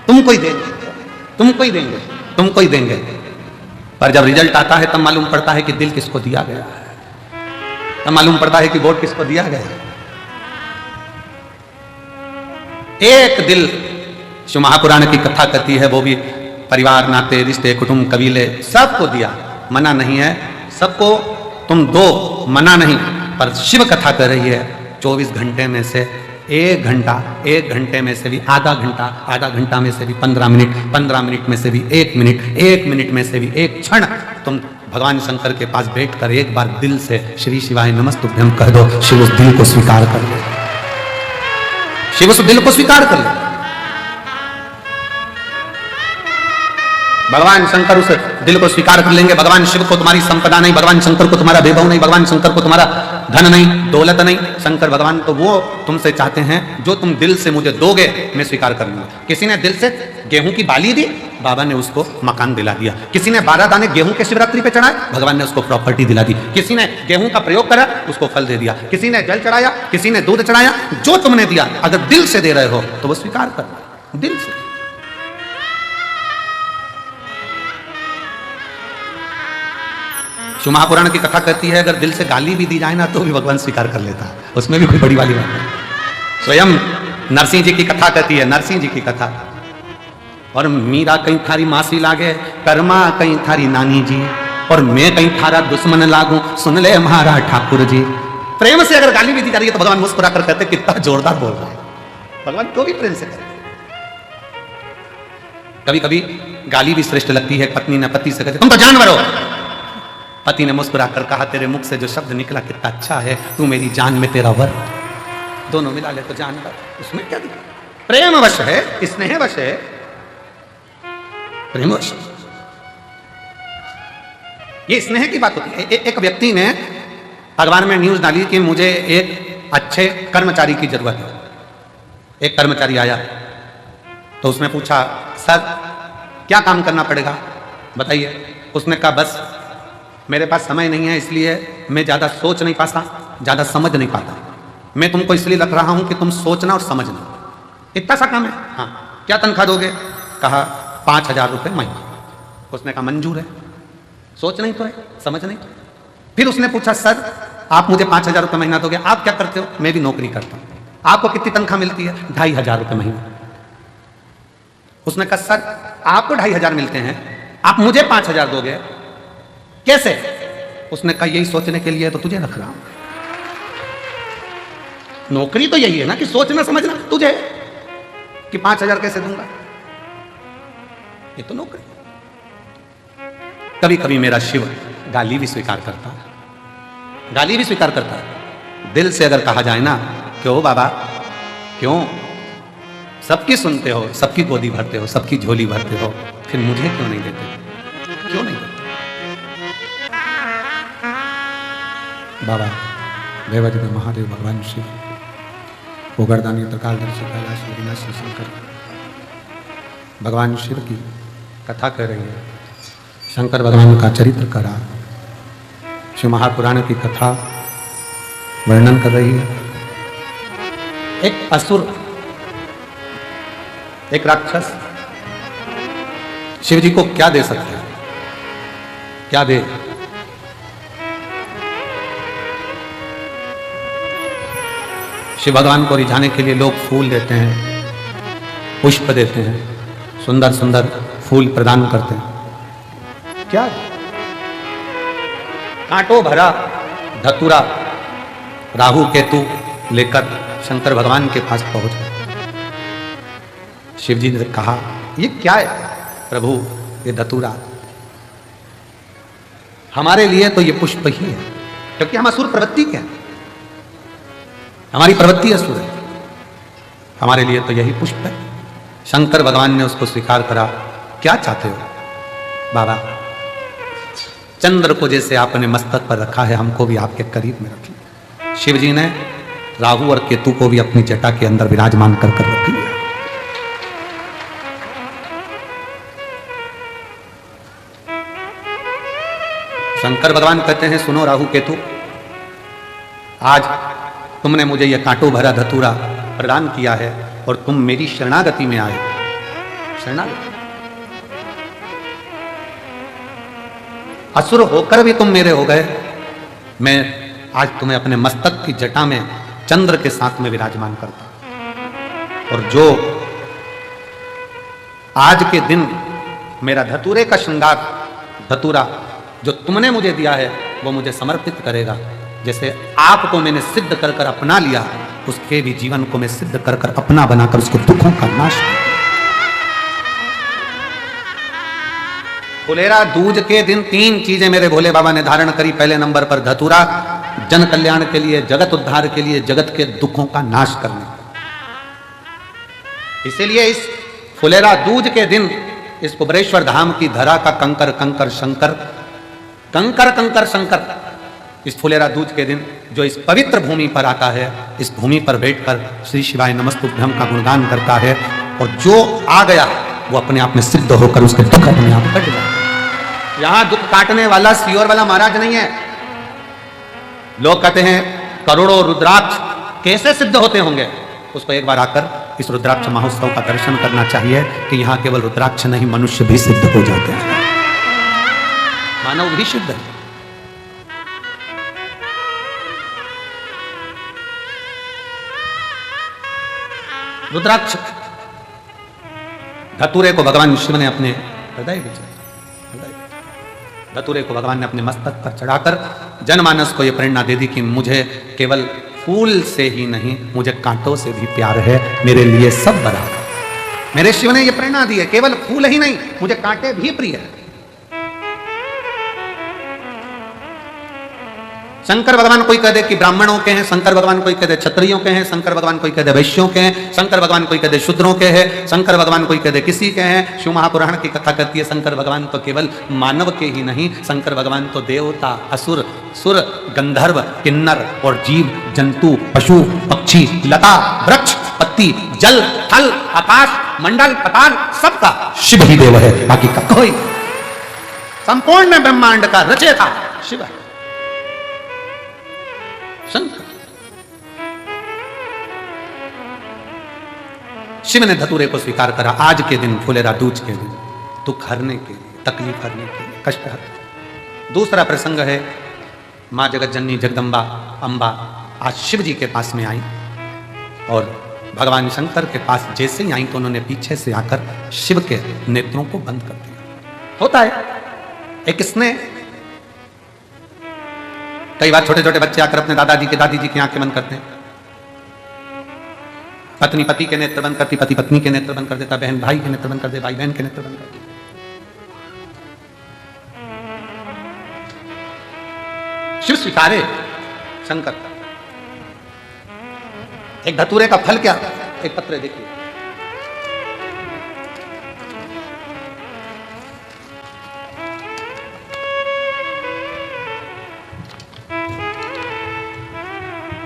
तुमको ही देंगे, तुमको ही देंगे, तुमको ही देंगे। पर जब रिजल्ट आता है तब मालूम पड़ता है कि दिल किसको दिया गया है, तब मालूम पड़ता है कि वोट किसको दिया गया है। एक दिल जो महापुराण की कथा कहती है, वो भी परिवार, नाते, रिश्ते, कुटुंब, कबीले सबको दिया, मना नहीं है सबको तुम दो, मना नहीं। पर शिव कथा कर रही है 24 घंटे में से 1 घंटा, 1 घंटे में से भी आधा घंटा, आधा घंटा में से भी 15 मिनट, 15 मिनट में से भी 1 मिनट, 1 मिनट में से भी 1 क्षण तुम भगवान शंकर के पास बैठकर एक बार दिल से श्री शिवाय नमस्तुभ्यं कह दो। शिव उस दिल को स्वीकार कर ले, शिव उस दिल को स्वीकार कर ले। भगवान शंकर उस दिल को स्वीकार कर लेंगे। भगवान शिव को तुम्हारी संपदा नहीं, भगवान शंकर को तुम्हारा वैभव नहीं, भगवान शंकर को तुम्हारा धन नहीं, दौलत नहीं। शंकर भगवान तो वो तुमसे चाहते हैं जो तुम दिल से मुझे दोगे मैं स्वीकार कर लूंगा। किसी ने दिल से गेहूं की बाली दी, बाबा ने उसको मकान दिला दिया। किसी ने 12 दाने गेहूं के शिवरात्रि पे चढ़ाए, भगवान ने उसको प्रॉपर्टी दिला दी। किसी ने गेहूं का प्रयोग करा, उसको फल दे दिया। किसी ने जल चढ़ाया, किसी ने दूध चढ़ाया। जो तुमने दिया अगर दिल से दे रहे हो तो वो स्वीकार करना, दिल से। शिव महापुराण की कथा कहती है अगर दिल से गाली भी दी जाए ना तो भी भगवान स्वीकार कर लेता है, उसमें भी कोई बड़ी वाली बात नहीं। स्वयं नरसिंह जी की कथा कहती है, नरसिंह जी की कथा। और मीरा कहीं थारी मासी लागे, कर्मा कहीं थारी नानी जी, और मैं कहीं थारा दुश्मन लागू, सुन ले हमारा ठाकुर जी। प्रेम से अगर गाली भी दी जा रही है तो भगवान मुस्कुरा कर कहते कितना जोरदार बोल रहा है। भगवान को भी प्रेम से कहते। कभी कभी गाली भी श्रेष्ठ लगती है। पत्नी ने पति से कहते तुम तो जानवर हो। पति ने मुस्कुरा कर कहा तेरे मुख से जो शब्द निकला कितना अच्छा है, तू मेरी जान में तेरा वर। दोनों मिला ले तो जानवर, उसमें क्या दिखा? प्रेम वश है, स्नेह वश है, प्रेम वश। ये स्नेह की बात होती है। एक व्यक्ति ने अखबार में न्यूज डाली कि मुझे एक अच्छे कर्मचारी की जरूरत है। एक कर्मचारी आया तो उसने पूछा सर क्या काम करना पड़ेगा बताइए। उसने कहा बस मेरे पास समय नहीं है इसलिए मैं ज़्यादा सोच नहीं पाता, ज़्यादा समझ नहीं पाता। मैं तुमको इसलिए रख रहा हूं कि तुम सोचना और समझना, इतना सा काम है। हाँ क्या तनख्वाह दोगे? कहा 5,000 रुपये महीना। उसने कहा मंजूर है, सोच नहीं तो है, समझ नहीं तो। फिर उसने पूछा सर आप मुझे 5,000 रुपये महीना दोगे, आप क्या करते हो? मैं भी नौकरी करता हूँ। आपको कितनी तनख्वाह मिलती है? 2,500 रुपये महीना। उसने कहा सर आपको 2,500 मिलते हैं, आप मुझे 5,000 दोगे कैसे? उसने कहा यही सोचने के लिए तो तुझे रख रहा हूं। नौकरी तो यही है ना कि सोचना समझना, तुझे कि 5,000 कैसे दूंगा? ये तो नौकरी। कभी कभी मेरा शिव गाली भी स्वीकार करता है, गाली भी स्वीकार करता है। दिल से अगर कहा जाए ना क्यों बाबा क्यों सबकी सुनते हो, सबकी गोदी भरते हो, सबकी झोली भरते हो, फिर मुझे क्यों नहीं देते? क्यों नहीं देते? बाबा देवाधिदेव महादेव भगवान शिव गोगरदानी त्रिकालदर्शी कैलाश विनाशी शंकर भगवान शिव की कथा कर रही है। शंकर भगवान का चरित्र करा, शिव महापुराण की कथा वर्णन कर रही है। एक असुर, एक राक्षस शिव जी को क्या दे सकता है? क्या दे? शिव भगवान को रिझाने के लिए लोग फूल देते हैं, पुष्प देते हैं, सुंदर सुंदर फूल प्रदान करते हैं। क्या? कांटों भरा धतूरा राहु केतु लेकर शंकर भगवान के पास पहुंच गए। शिव जी ने कहा ये क्या है प्रभु? ये धतूरा हमारे लिए तो ये पुष्प ही है, क्योंकि हम असुर प्रवृत्ति के हैं, हमारी प्रवृत्ति असुर है, हमारे लिए तो यही पुष्प है। शंकर भगवान ने उसको स्वीकार करा। क्या चाहते हो बाबा? चंद्र को जैसे आपने मस्तक पर रखा है, हमको भी आपके करीब में रखिए। शिव जी ने राहु और केतु को भी अपनी जटा के अंदर विराजमान कर रख लिया। शंकर भगवान कहते हैं, सुनो राहु केतु, आज तुमने मुझे यह कांटों भरा धतूरा प्रदान किया है और तुम मेरी शरणागति में आए। शरणागति, असुर होकर भी तुम मेरे हो गए। मैं आज तुम्हें अपने मस्तक की जटा में चंद्र के साथ में विराजमान करता, और जो आज के दिन मेरा धतूरे का श्रृंगार, धतूरा जो तुमने मुझे दिया है, वो मुझे समर्पित करेगा। जैसे आपको मैंने सिद्ध कर कर अपना लिया, उसके भी जीवन को मैं सिद्ध कर कर अपना बनाकर उसको दुखों का नाश। फुलेरा दूज के दिन 3 चीजें मेरे भोले बाबा ने धारण करी। पहले नंबर पर धतूरा, जन कल्याण के लिए, जगत उद्धार के लिए, जगत के दुखों का नाश करने। इसीलिए इस फुलेरा दूज के दिन इस कुबरेश्वर धाम की धरा का कंकर कंकर शंकर, कंकर कंकर शंकर, इस फुलेरा दूज के दिन जो इस पवित्र भूमि पर आता है, इस भूमि पर बैठकर श्री शिवाय नमस्तुभ्यम का गुणगान करता है, और जो आ गया वो अपने आप में सिद्ध होकर उसके दुख अपने आप कट जाए। यहां दुख काटने वाला सियोर वाला महाराज नहीं है। लोग कहते हैं करोड़ों रुद्राक्ष कैसे सिद्ध होते होंगे, उसको एक बार आकर इस रुद्राक्ष महोत्सव का दर्शन करना चाहिए कि यहां केवल रुद्राक्ष नहीं, मनुष्य भी सिद्ध हो जाते हैं, मानव भी सिद्ध है। रुद्राक्ष धतूरे को भगवान शिव ने अपने हृदय में, धतूरे को भगवान ने अपने मस्तक पर चढ़ाकर जनमानस को यह प्रेरणा दे दी कि मुझे केवल फूल से ही नहीं, मुझे कांटों से भी प्यार है, मेरे लिए सब बराबर। मेरे शिव ने यह प्रेरणा दी है, केवल फूल ही नहीं, मुझे कांटे भी प्रिय है। शंकर भगवान कोई कह दे कि ब्राह्मणों के हैं, शंकर भगवान कोई कह दे क्षत्रियों के हैं, शंकर भगवान कोई कह दे वैश्यों के हैं, शंकर भगवान कोई कह दे शूद्रों के हैं, शंकर भगवान कोई कह दे किसी के हैं। शिव महापुराण की कथा कहती है शंकर भगवान तो केवल मानव के ही नहीं, शंकर भगवान तो देवता, असुर, सुर, गंधर्व, किन्नर और जीव जंतु, पशु, पक्षी, लता, वृक्ष, पत्ती, जल, थल, आकाश, मंडल, पताल, सबका शिव ही देव है, बाकी का कोई। संपूर्ण ब्रह्मांड का रचयिता शिव है, शंकर। शिव ने धतूरे को स्वीकार करा आज के दिन, फुलेरा दूज के दिन, दुख हरने के लिए, तकलीफ हरने के लिए, कष्ट हरने। दूसरा प्रसंग है मां जगत जननी जगदम्बा अंबा आज शिव जी के पास में आई, और भगवान शंकर के पास जैसे ही आई तो उन्होंने पीछे से आकर शिव के नेत्रों को बंद कर दिया। होता है एक स्नेह। कई बार छोटे छोटे बच्चे आकर अपने दादाजी के दादी जी की आंखें बंद करते हैं, पत्नी पति के नेत्र बंद करती, पति पत्नी के नेत्र बंद कर देता, बहन भाई के नेत्र बंद कर दे, भाई बहन के नेत्र बंद कर देता। शिव स्वीकारे शंकर। एक धतूरे का फल क्या, एक पत्र देखिए,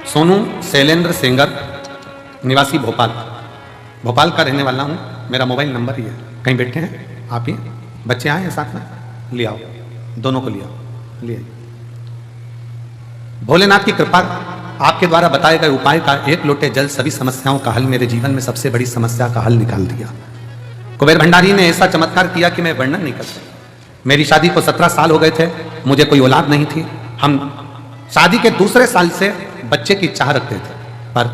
सोनू शैलेंद्र सेंगर, निवासी भोपाल, भोपाल का रहने वाला हूँ। मेरा मोबाइल नंबर ही है, कहीं बैठे हैं आप ही, बच्चे आए हैं साथ में, ले आओ, दोनों को ले आओ, ले आइए। भोलेनाथ की कृपा, आपके द्वारा बताए गए उपाय का एक लोटे जल सभी समस्याओं का हल, मेरे जीवन में सबसे बड़ी समस्या का हल निकाल दिया। कुबेर भंडारी ने ऐसा चमत्कार किया कि मैं वर्णन नहीं कर सकता। मेरी शादी को 17 साल हो गए थे, मुझे कोई औलाद नहीं थी। हम शादी के दूसरे साल से बच्चे की चाह रखते थे, पर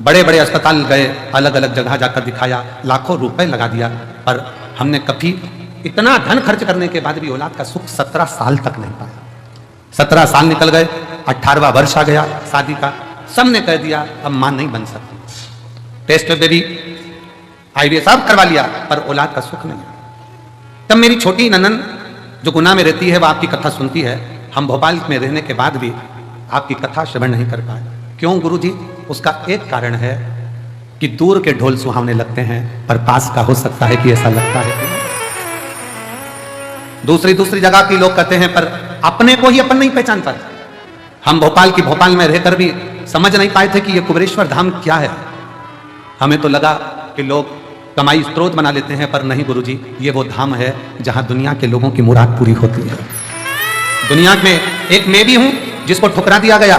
बड़े बड़े अस्पताल गए, अलग अलग जगह जाकर दिखाया, लाखों रुपए लगा दिया, पर हमने कभी इतना धन खर्च करने के बाद भी औलाद का सुख 17 साल तक नहीं पाया। 17 साल निकल गए, 18वां वर्ष आ गया शादी का, सबने कह दिया अब मां नहीं बन सकती। टेस्ट बेबी IVF सब करवा लिया, पर औलाद का सुख नहीं। तब मेरी छोटी ननन जो गुना में रहती है, वह आपकी कथा सुनती है। हम भोपाल में रहने के बाद भी आपकी कथा श्रवण नहीं कर पाए। क्यों गुरुजी? उसका एक कारण है कि दूर के ढोल सुहावने लगते हैं, पर पास का हो सकता है कि ऐसा लगता है। दूसरी जगह के लोग कहते हैं पर अपने को ही अपन नहीं पहचान पाते। हम भोपाल की भोपाल में रहकर भी समझ नहीं पाए थे कि ये कुबेरेश्वर धाम क्या है। हमें तो लगा कि लोग कमाई स्रोत बना लेते हैं, पर नहीं गुरुजी, ये वो धाम है जहां दुनिया के लोगों की मुराद पूरी होती है। दुनिया में एक मैं भी हूं जिसको ठुकरा दिया गया।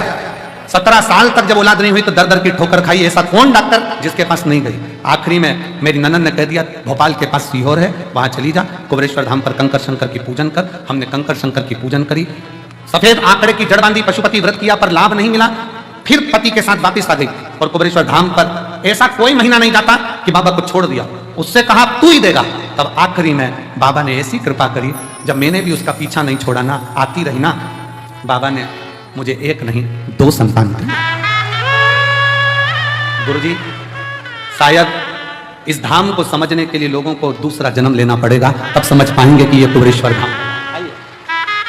17 साल तक जब औलाद नहीं हुई तो दर दर की ठोकर खाई। ऐसा कौन डॉक्टर जिसके पास नहीं गई। आखिरी में मेरी ननद ने कह दिया भोपाल के पास सीहोर है, वहां चली जा, कुबेरेश्वर धाम पर कंकर शंकर की पूजन कर। हमने कंकर शंकर की पूजन करी, सफेद आंकड़े की जड़ बांधी, पशुपति व्रत किया, पर लाभ नहीं मिला। फिर पति के साथ वापिस आ गई और कुबेरेश्वर धाम पर ऐसा कोई महीना नहीं जाता कि बाबा को छोड़ दिया। उससे कहा तू ही देगा। तब आखिरी में बाबा ने ऐसी कृपा करी, जब मैंने भी उसका पीछा नहीं छोड़ा ना, आती रही ना, बाबा ने मुझे एक नहीं 2 संतान दिए। गुरुजी, शायद इस धाम को समझने के लिए लोगों को दूसरा जन्म लेना पड़ेगा, तब समझ पाएंगे कि यह कुबेरेश्वर धाम।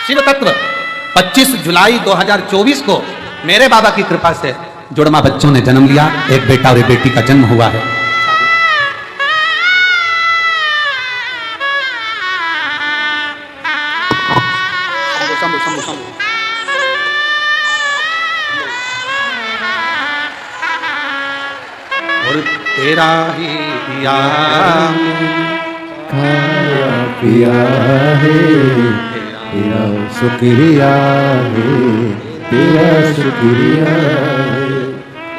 शिव तत्व 25 जुलाई 2024 को मेरे बाबा की कृपा से जुड़वा बच्चों ने जन्म लिया। एक बेटा और एक बेटी का जन्म हुआ है। और तेरा ही पिया खाया पिया है, तेरा शुक्रिया है, तेरा शुक्रिया है।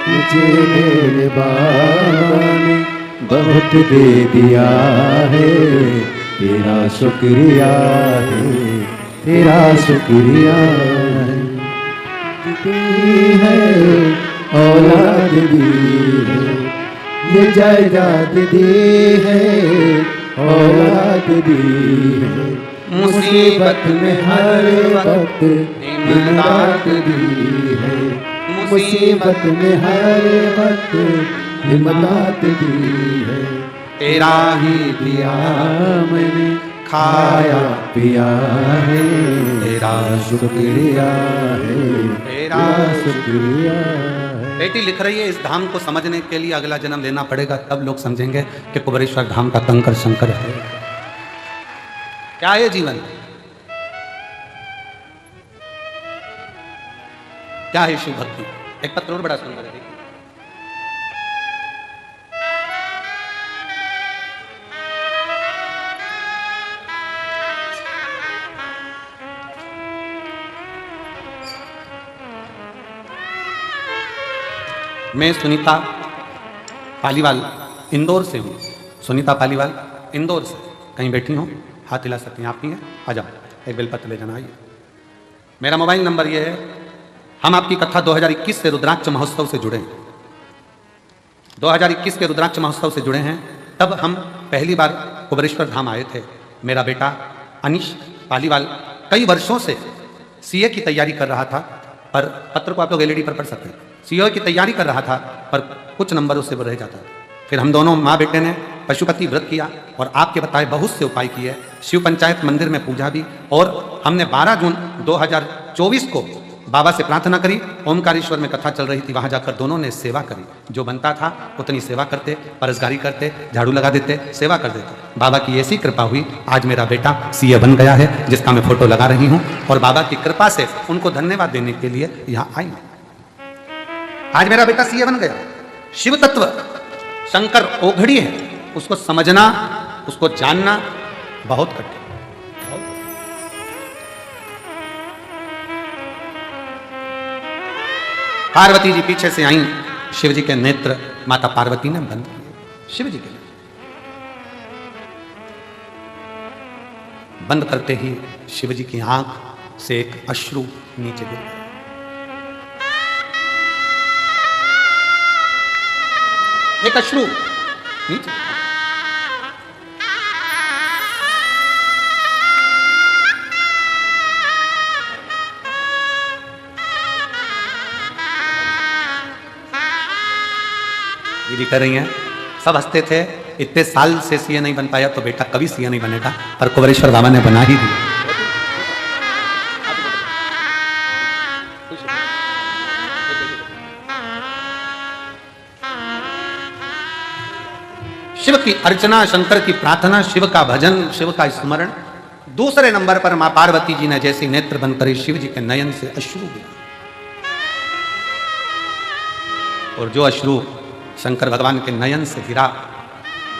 मुझे मेरे बाबा ने बहुत दे दिया है, तेरा शुक्रिया है, तेरा शुक्रिया है। दी है औलाद दी है, ये जायदाद दी है, औलाद दी है। मुसीबत में हर वक्त इमदाद दी है, मुसीबत में हर वक्त इमदाद दी है। तेरा ही पिया मैंने खाया पिया है, तेरा शुक्रिया है, तेरा शुक्रिया है। बेटी लिख रही है, इस धाम को समझने के लिए अगला जन्म लेना पड़ेगा, तब लोग समझेंगे कि कुबेरेश्वर धाम का कंकर शंकर है। क्या है जीवन, क्या है शिव भक्ति। एक पत्र और बड़ा सुंदर है, देखिए। मैं सुनीता पालीवाल इंदौर से हूँ। सुनीता पालीवाल इंदौर से कहीं बैठी हो, हाथ हिला सकती हैं, आप ही हैं, आ जाओ, एक बेलपत्र ले जाना। आइए, मेरा मोबाइल नंबर ये है। हम आपकी कथा 2021 से रुद्राक्ष महोत्सव से जुड़े हैं। 2021 के रुद्राक्ष महोत्सव से जुड़े हैं। तब हम पहली बार कुबेरेश्वर धाम आए थे। मेरा बेटा अनिश पालीवाल कई वर्षों से सीए की तैयारी कर रहा था, पर पत्र को आप लोग एलईडी पर पढ़ सकते हैं। सीए की तैयारी कर रहा था, पर कुछ नंबरों से वो रह जाता था। फिर हम दोनों माँ बेटे ने पशुपति व्रत किया और आपके बताए बहुत से उपाय किए। शिव पंचायत मंदिर में पूजा भी, और हमने 12 जून 2024 को बाबा से प्रार्थना करी। ओमकारेश्वर में कथा चल रही थी, वहां जाकर दोनों ने सेवा करी। जो बनता था उतनी सेवा करते, परसगारी करते, झाड़ू लगा देते, सेवा कर देते। बाबा की ऐसी कृपा हुई, आज मेरा बेटा सीए बन गया है, जिसका मैं फोटो लगा रही हूँ। और बाबा की कृपा से उनको धन्यवाद देने के लिए यहाँ आई। आज मेरा बेटा सीए बन गया। शिव तत्व शंकर ओघड़ी है, उसको समझना, उसको जानना बहुत कठिन। पार्वती जी पीछे से आई, शिव जी के नेत्र माता पार्वती ने बंद किए। शिव जी के बंद करते ही शिव जी की आंख से एक अश्रु नीचे गिर गया। एक अश्रु नीचे। दीदी कर रही हैं, सब हंसते थे, इतने साल से सीए नहीं बन पाया तो बेटा कभी सीए नहीं बनेगा, पर कुबेरेश्वर बाबा ने बना ही दिया। शिव की अर्चना, शंकर की प्रार्थना, शिव का भजन, शिव का स्मरण दूसरे नंबर पर मां पार्वती जी ने जैसी नेत्र बंद करे, शिव जी के नयन से अश्रु गिरा, और जो अश्रु शंकर भगवान के नयन से गिरा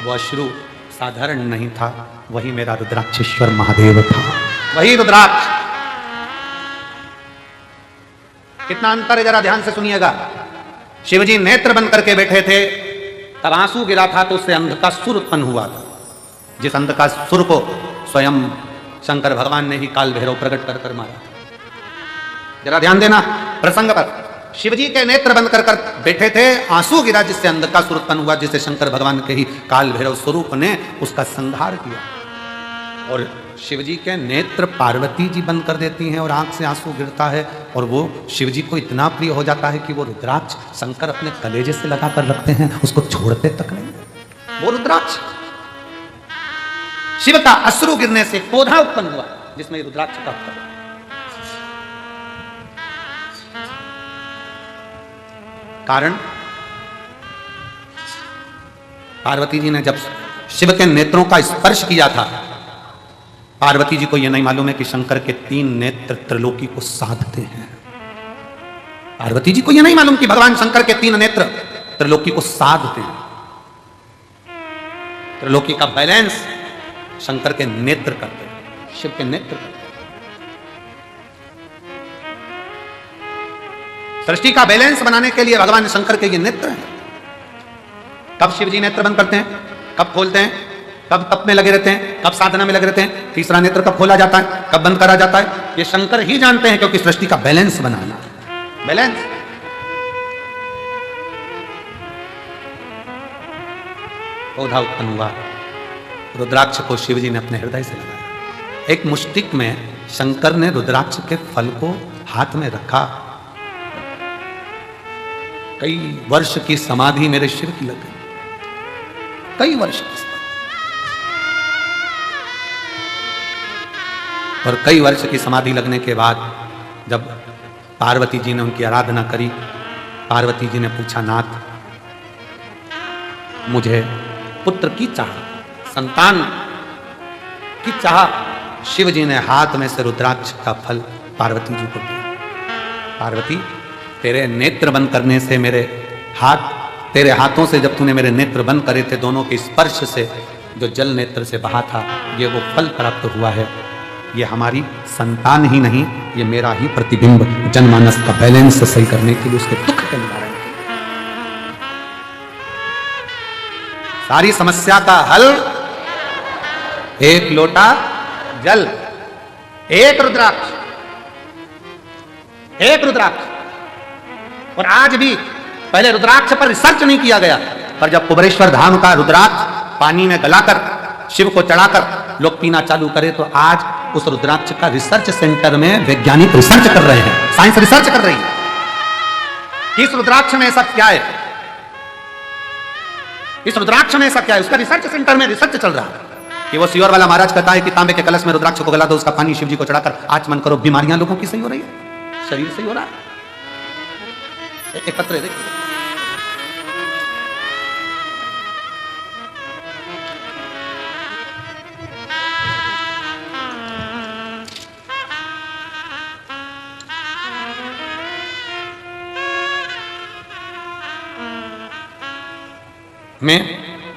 वो अश्रु साधारण नहीं था, वही मेरा रुद्राक्षेश्वर महादेव था, वही रुद्राक्ष। कितना अंतर है जरा ध्यान से सुनिएगा। शिवजी नेत्र बंद करके बैठे थे, तब आंसू गिरा था तो उससे अंध का सुर उत्पन्न हुआ था, जिस अंध का सुर को स्वयं शंकर भगवान ने ही काल भैरव प्रकट कर कर मारा। जरा ध्यान देना प्रसंग पर। शिवजी के नेत्र बंद कर कर बैठे थे, आंसू गिरा जिससे अंध का सुर उत्पन्न हुआ, जिससे शंकर भगवान के ही काल भैरव स्वरूप ने उसका संहार किया। और शिवजी के नेत्र पार्वती जी बंद कर देती हैं और आंख से आंसू गिरता है, और वो शिवजी को इतना प्रिय हो जाता है कि वो रुद्राक्ष शंकर अपने कलेजे से लगा कर रखते हैं, उसको छोड़ते तक नहीं। वो रुद्राक्ष शिव का अश्रु गिरने से पौधा उत्पन्न हुआ जिसमें रुद्राक्ष का उत्पन्न। कारण पार्वती जी ने जब शिव के नेत्रों का स्पर्श किया था, पार्वती जी को यह नहीं मालूम है कि शंकर के 3 नेत्र त्रिलोकी को साधते हैं। पार्वती जी को यह नहीं मालूम कि भगवान शंकर के 3 नेत्र त्रिलोकी को साधते हैं। त्रिलोकी का बैलेंस शंकर के नेत्र करते हैं, शिव के नेत्र करते हैं। सृष्टि का बैलेंस बनाने के लिए भगवान शंकर के ये नेत्र हैं। कब शिव जी नेत्र बंद करते हैं, कब खोलते हैं, कब तप में लगे रहते हैं, कब साधना में लगे रहते हैं, तीसरा नेत्र कब खोला जाता है, कब बंद करा जाता है, ये शंकर ही जानते हैं, क्योंकि सृष्टि का बैलेंस बनाना। बैलेंस पौधा उत्पन्न हुआ, रुद्राक्ष को शिव जी ने अपने हृदय से लगाया। एक मुष्टिक में शंकर ने रुद्राक्ष के फल को हाथ में रखा। कई वर्ष की समाधि मेरे शिव की लग गई, कई वर्ष की समाधि। और कई वर्ष की समाधि लगने के बाद जब पार्वती जी ने उनकी आराधना करी, पार्वती जी ने पूछा, नाथ मुझे पुत्र की चाह, संतान की चाह। शिव जी ने हाथ में से रुद्राक्ष का फल पार्वती जी को दिया। पार्वती, तेरे नेत्र बंद करने से मेरे हाथ, तेरे हाथों से जब तूने मेरे नेत्र बंद करे थे, दोनों के स्पर्श से जो जल नेत्र से बहा था, ये वो फल प्राप्त हुआ है। ये हमारी संतान ही नहीं, ये मेरा ही प्रतिबिंब जनमानस का बैलेंस सही करने के लिए, उसके दुख के निवारण के लिए। सारी समस्या का हल एक लोटा जल, एक रुद्राक्ष, एक रुद्राक्ष। और आज भी पहले रुद्राक्ष पर रिसर्च नहीं किया गया, पर जब कुबेरेश्वर धाम का रुद्राक्ष पानी में गलाकर शिव को चढ़ाकर लोग पीना चालू करे, तो आज उस रुद्राक्ष का रिसर्च सेंटर में वैज्ञानिक रिसर्च कर रहे हैं, साइंस रिसर्च कर रही है। इस रुद्राक्ष में ऐसा क्या है, इस रुद्राक्ष में ऐसा क्या है, उसका रिसर्च सेंटर में रिसर्च चल रहा है। कि वो सियोर वाला महाराज कहता है कि तांबे के कलश में रुद्राक्ष को गला दो, उसका पानी शिव जी को चढ़ाकर आचमन करो, बीमारियां लोगों की सही हो रही है, शरीर सही हो रहा है। एक पत्र देखिए, मैं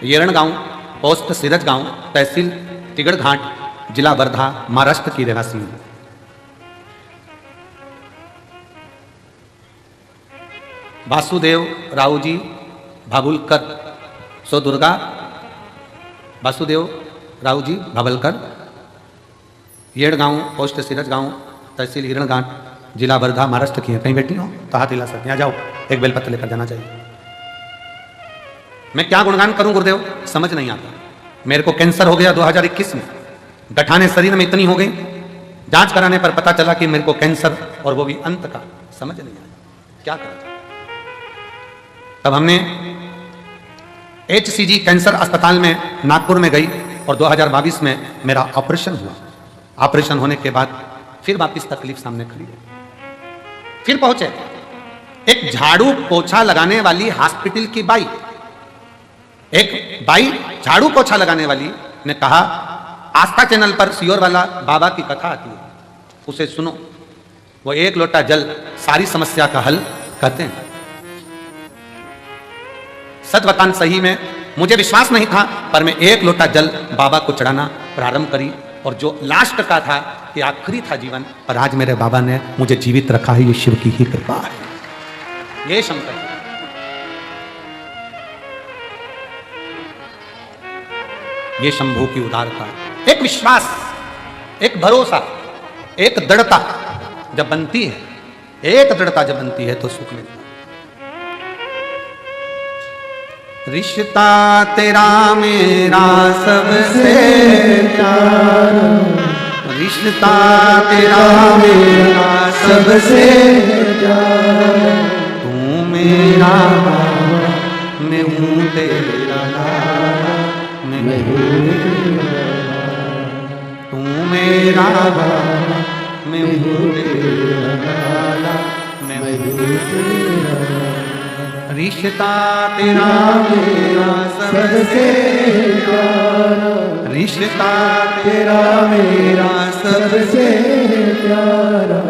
येरण गांव, पोस्ट सिरज गांव, तहसील तिगड़ घाट, जिला वर्धा, महाराष्ट्र की रहवासी हूं। वासुदेव रावजी भाबुलकर, सो दुर्गा वासुदेव रावजी भाबलकर, येड़ गांव, पोस्ट सिरज गांव, तहसील हिरण घाट, जिला वर्धा, महाराष्ट्र की है। कहीं बैठी हो तो हाथ हिला सकते, यहाँ जाओ, एक बेलपत्र लेकर जाना चाहिए। मैं क्या गुणगान करूं गुरुदेव, समझ नहीं आता। मेरे को कैंसर हो गया 2021 में, गठाने शरीर में इतनी हो गई, जांच कराने पर पता चला कि मेरे को कैंसर, और वो भी अंत का, समझ नहीं आया क्या करा। तब हमने HCG कैंसर अस्पताल में नागपुर में गई और 2022 में मेरा ऑपरेशन हुआ। ऑपरेशन होने के बाद फिर वापिस तकलीफ सामने खड़ी है। फिर पहुंचे एक झाड़ू पोछा लगाने वाली हॉस्पिटल की बाई, एक बाई झाड़ू पोछा लगाने वाली ने कहा आस्था चैनल पर सीहोर वाला बाबा की कथा आती है, उसे सुनो। वो एक लोटा जल सारी समस्या का हल कहते हैं। सच बतान सही में मुझे विश्वास नहीं था, पर मैं एक लोटा जल बाबा को चढ़ाना प्रारंभ करी, और जो लास्ट का था कि आखिरी था जीवन, पर आज मेरे बाबा ने मुझे जीवित रखा है। ये शिव की ही कृपा है, ये शंकर है। ये शंभू की उदारता, एक विश्वास, एक भरोसा, एक दृढ़ता जब बनती है, एक दृढ़ता जब बनती है तो सुख मिलता है। रिश्ता तेरा मेरा सबसे प्यारा, रिश्ता तेरा मेरा सबसे प्यारा, तू मेरा बाबा मैं हूँ तेरा लाला, मैं हूँ तू मेरा बाबा मैं हूँ तेरा लाला, मैं हूँ तेरा। रिश्ता तेरा मेरा सबसे प्यारा, रिश्ता तेरा मेरा सबसे प्यारा,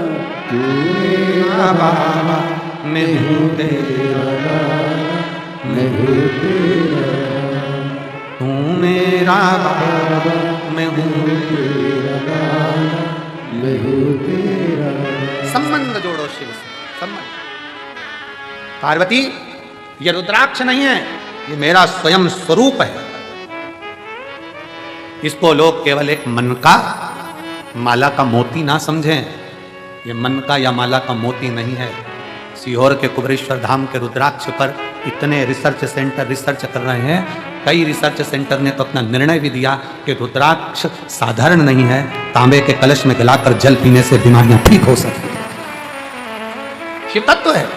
तू मेरा बाबा मैं हूँ तेरा लाला, मैं हूँ तेरा, तू मेरा बाबा मैं हूँ तेरा लाला, मैं हूँ तेरा। संबंध जोड़ो शिव से, संबंध। पार्वती ये रुद्राक्ष नहीं है, ये मेरा स्वयं स्वरूप है। इसको लोग केवल एक मन का माला का मोती ना समझें, ये मन का या माला का मोती नहीं है। सीहोर के कुबेरेश्वर धाम के रुद्राक्ष पर इतने रिसर्च सेंटर रिसर्च कर रहे हैं, कई रिसर्च सेंटर ने तो अपना निर्णय भी दिया कि रुद्राक्ष साधारण नहीं है, तांबे के कलश में गलाकर जल पीने से बीमारियां ठीक हो सकती हैं। शिव तत्व है।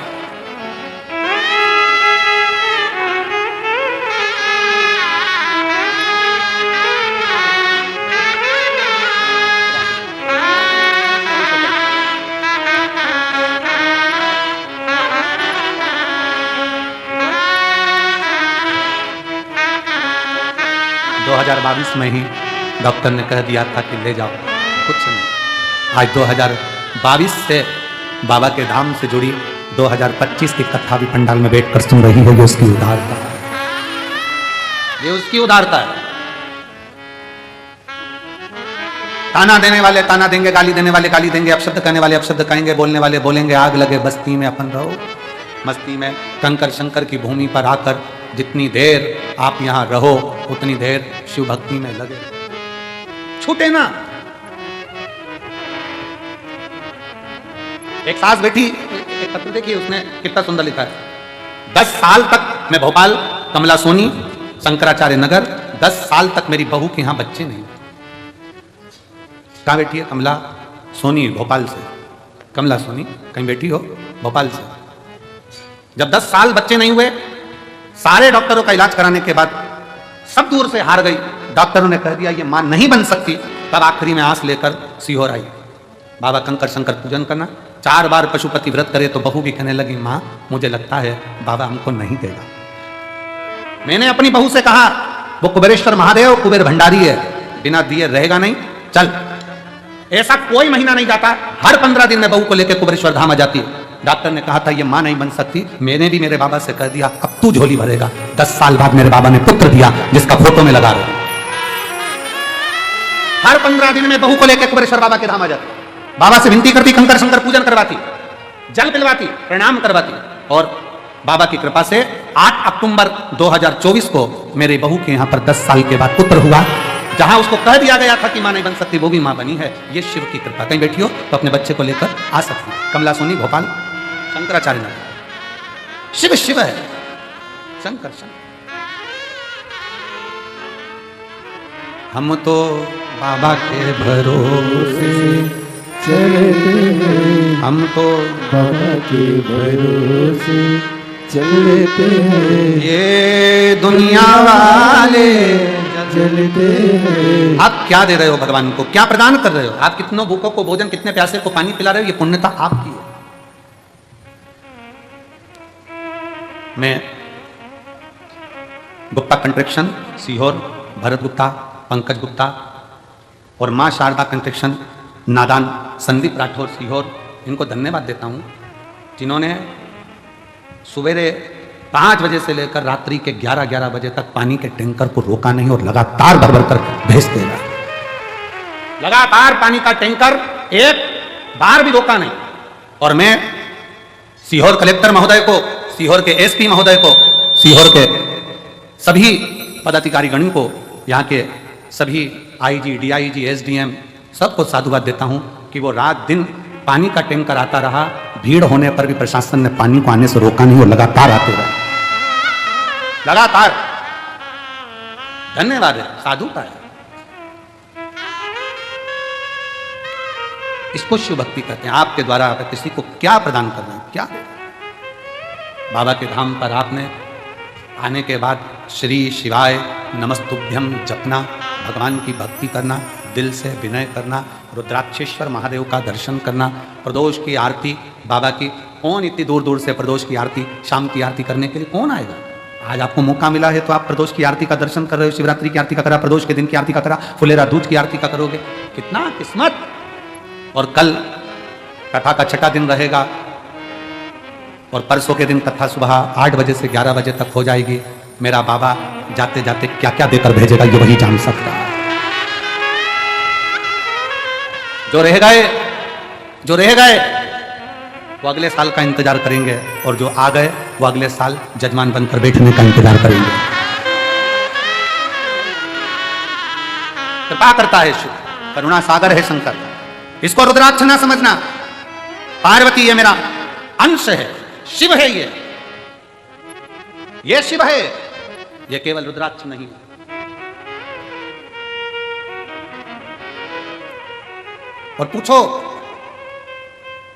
2022 में ही डॉक्टर ने कह दिया था कि ले जाओ, कुछ नहीं। आज 2022 से बाबा के धाम से जुड़ी 2025 की कथा भी पंडाल में बैठकर सुन रही है। ये उसकी उदारता है, ये उसकी उदारता है। ताना देने वाले ताना देंगे, गाली देने वाले गाली देंगे, अपशब्द कहने वाले अपशब्द कहेंगे, बोलने वाले बोलेंगे। आग लगे बस्ती में अपन रहो मस्ती में। कंकर शंकर की भूमि पर आकर जितनी देर आप यहां रहो उतनी देर शिव भक्ति में लगे, छूटे ना। एक सास बेटी, एक पत्र देखिए उसने कितना सुंदर लिखा है। 10 साल तक मैं भोपाल, कमला सोनी, शंकराचार्य नगर, 10 साल तक मेरी बहू के यहां बच्चे नहीं। कहाँ बैठी है? कमला सोनी भोपाल से। कमला सोनी कहीं बैठी हो? भोपाल से। जब 10 साल बच्चे नहीं हुए, सारे डॉक्टरों का इलाज कराने के बाद सब दूर से हार गई। डॉक्टरों ने कह दिया ये मां नहीं बन सकती। तब आखिरी में आंस लेकर सीहोर आई। बाबा कंकर शंकर पूजन करना। 4 बार पशुपति व्रत करे तो बहू भी कहने लगी मां मुझे लगता है बाबा हमको नहीं देगा। मैंने अपनी बहू से कहा वो कुबेरेश्वर महादेव कुबेर भंडारी है, बिना दिए रहेगा नहीं, चल। ऐसा कोई महीना नहीं जाता, हर 15 दिन में बहू को लेकर कुबेरेश्वर धाम आ जाती है। डॉक्टर ने कहा था ये मां नहीं बन सकती। मैंने भी मेरे बाबा से कह दिया अब तू झोली भरेगा। 10 साल बाद मेरे बाबा ने पुत्र दिया जिसका फोटो में लगा रहा। हर 15 दिन में बहू को लेकर कुबेरेश्वर बाबा के धाम आ जाती। बाबा से विनती करती, कंकर शंकर पूजन करवाती, जल पिलवाती, प्रणाम करवाती। और बाबा की कृपा से 8 अक्टूबर 2024 को मेरे बहू के यहां पर 10 साल के बाद पुत्र हुआ। जहां उसको कह दिया गया था कि मां नहीं बन सकती, वो भी मां बनी है। ये शिव की कृपा। कहीं बैठी हो तो अपने बच्चे को लेकर आ सकती है। कमला सोनी भोपाल, शंकराचार्य नगर। शिव शिव है, शंकर शंकर। हम तो बाबा के भरोसे चलते हैं, हम तो बाबा के भरोसे चलते हैं। ये दुनिया वाले चलते हैं। आप क्या दे रहे हो भगवान को? क्या प्रदान कर रहे हो? आप कितनों भूखों को भोजन, कितने प्यासे को पानी पिला रहे हो? ये पुण्यता आपकी है। मैं गुप्ता कंट्रेक्शन सीहोर, भरत गुप्ता, पंकज गुप्ता, और माँ शारदा कंस्ट्रक्शन नादान संदीप राठौर सीहोर, इनको धन्यवाद देता हूँ जिन्होंने सवेरे 5 बजे से लेकर रात्रि के 11 बजे तक पानी के टैंकर को रोका नहीं और लगातार भर भर कर भेजते रहे। लगातार पानी का टैंकर एक बार भी रोका नहीं। और मैं सीहोर कलेक्टर महोदय को, सीहोर के एसपी महोदय को, सीहोर के सभी पदाधिकारी गण को, यहाँ के सभी आईजी, डीआईजी, एसडीएम सबको साधुवाद देता हूँ कि वो रात दिन पानी का टैंकर आता रहा। भीड़ होने पर भी प्रशासन ने पानी को आने से रोका नहीं और लगातार आते रहे, लगातार। धन्यवाद है, साधुता है। इसको शिव भक्ति कहते हैं। आपके द्वारा आप किसी को क्या प्रदान कर रहे हैं, क्या बाबा के धाम पर आपने आने के बाद श्री शिवाय नमस्तुभ्यम जपना, भगवान की भक्ति करना, दिल से विनय करना, रुद्राक्षेश्वर महादेव का दर्शन करना, प्रदोष की आरती बाबा की। कौन इतनी दूर दूर से प्रदोष की आरती, शाम की आरती करने के लिए कौन आएगा? आज आपको मौका मिला है तो आप प्रदोष की आरती का दर्शन कर रहे हो। शिवरात्रि की आरती का करा, प्रदोष के दिन की आरती का करा, फुलेरा दूज की आरती का करोगे, कितना किस्मत। और कल कथा का छठा दिन रहेगा और परसों के दिन कथा सुबह 8 बजे से 11 बजे तक हो जाएगी। मेरा बाबा जाते जाते क्या क्या देकर भेजेगा ये वही जान सकता है। जो रह गए वो अगले साल का इंतजार करेंगे और जो आ गए वो अगले साल जजमान बनकर बैठने का इंतजार करेंगे। कृपा करता है शिव, करुणा सागर है शंकर। इसको रुद्राक्ष ना समझना। पार्वती ये मेरा अंश है, शिव है ये शिव है, ये केवल रुद्राक्ष नहीं है। और पूछो,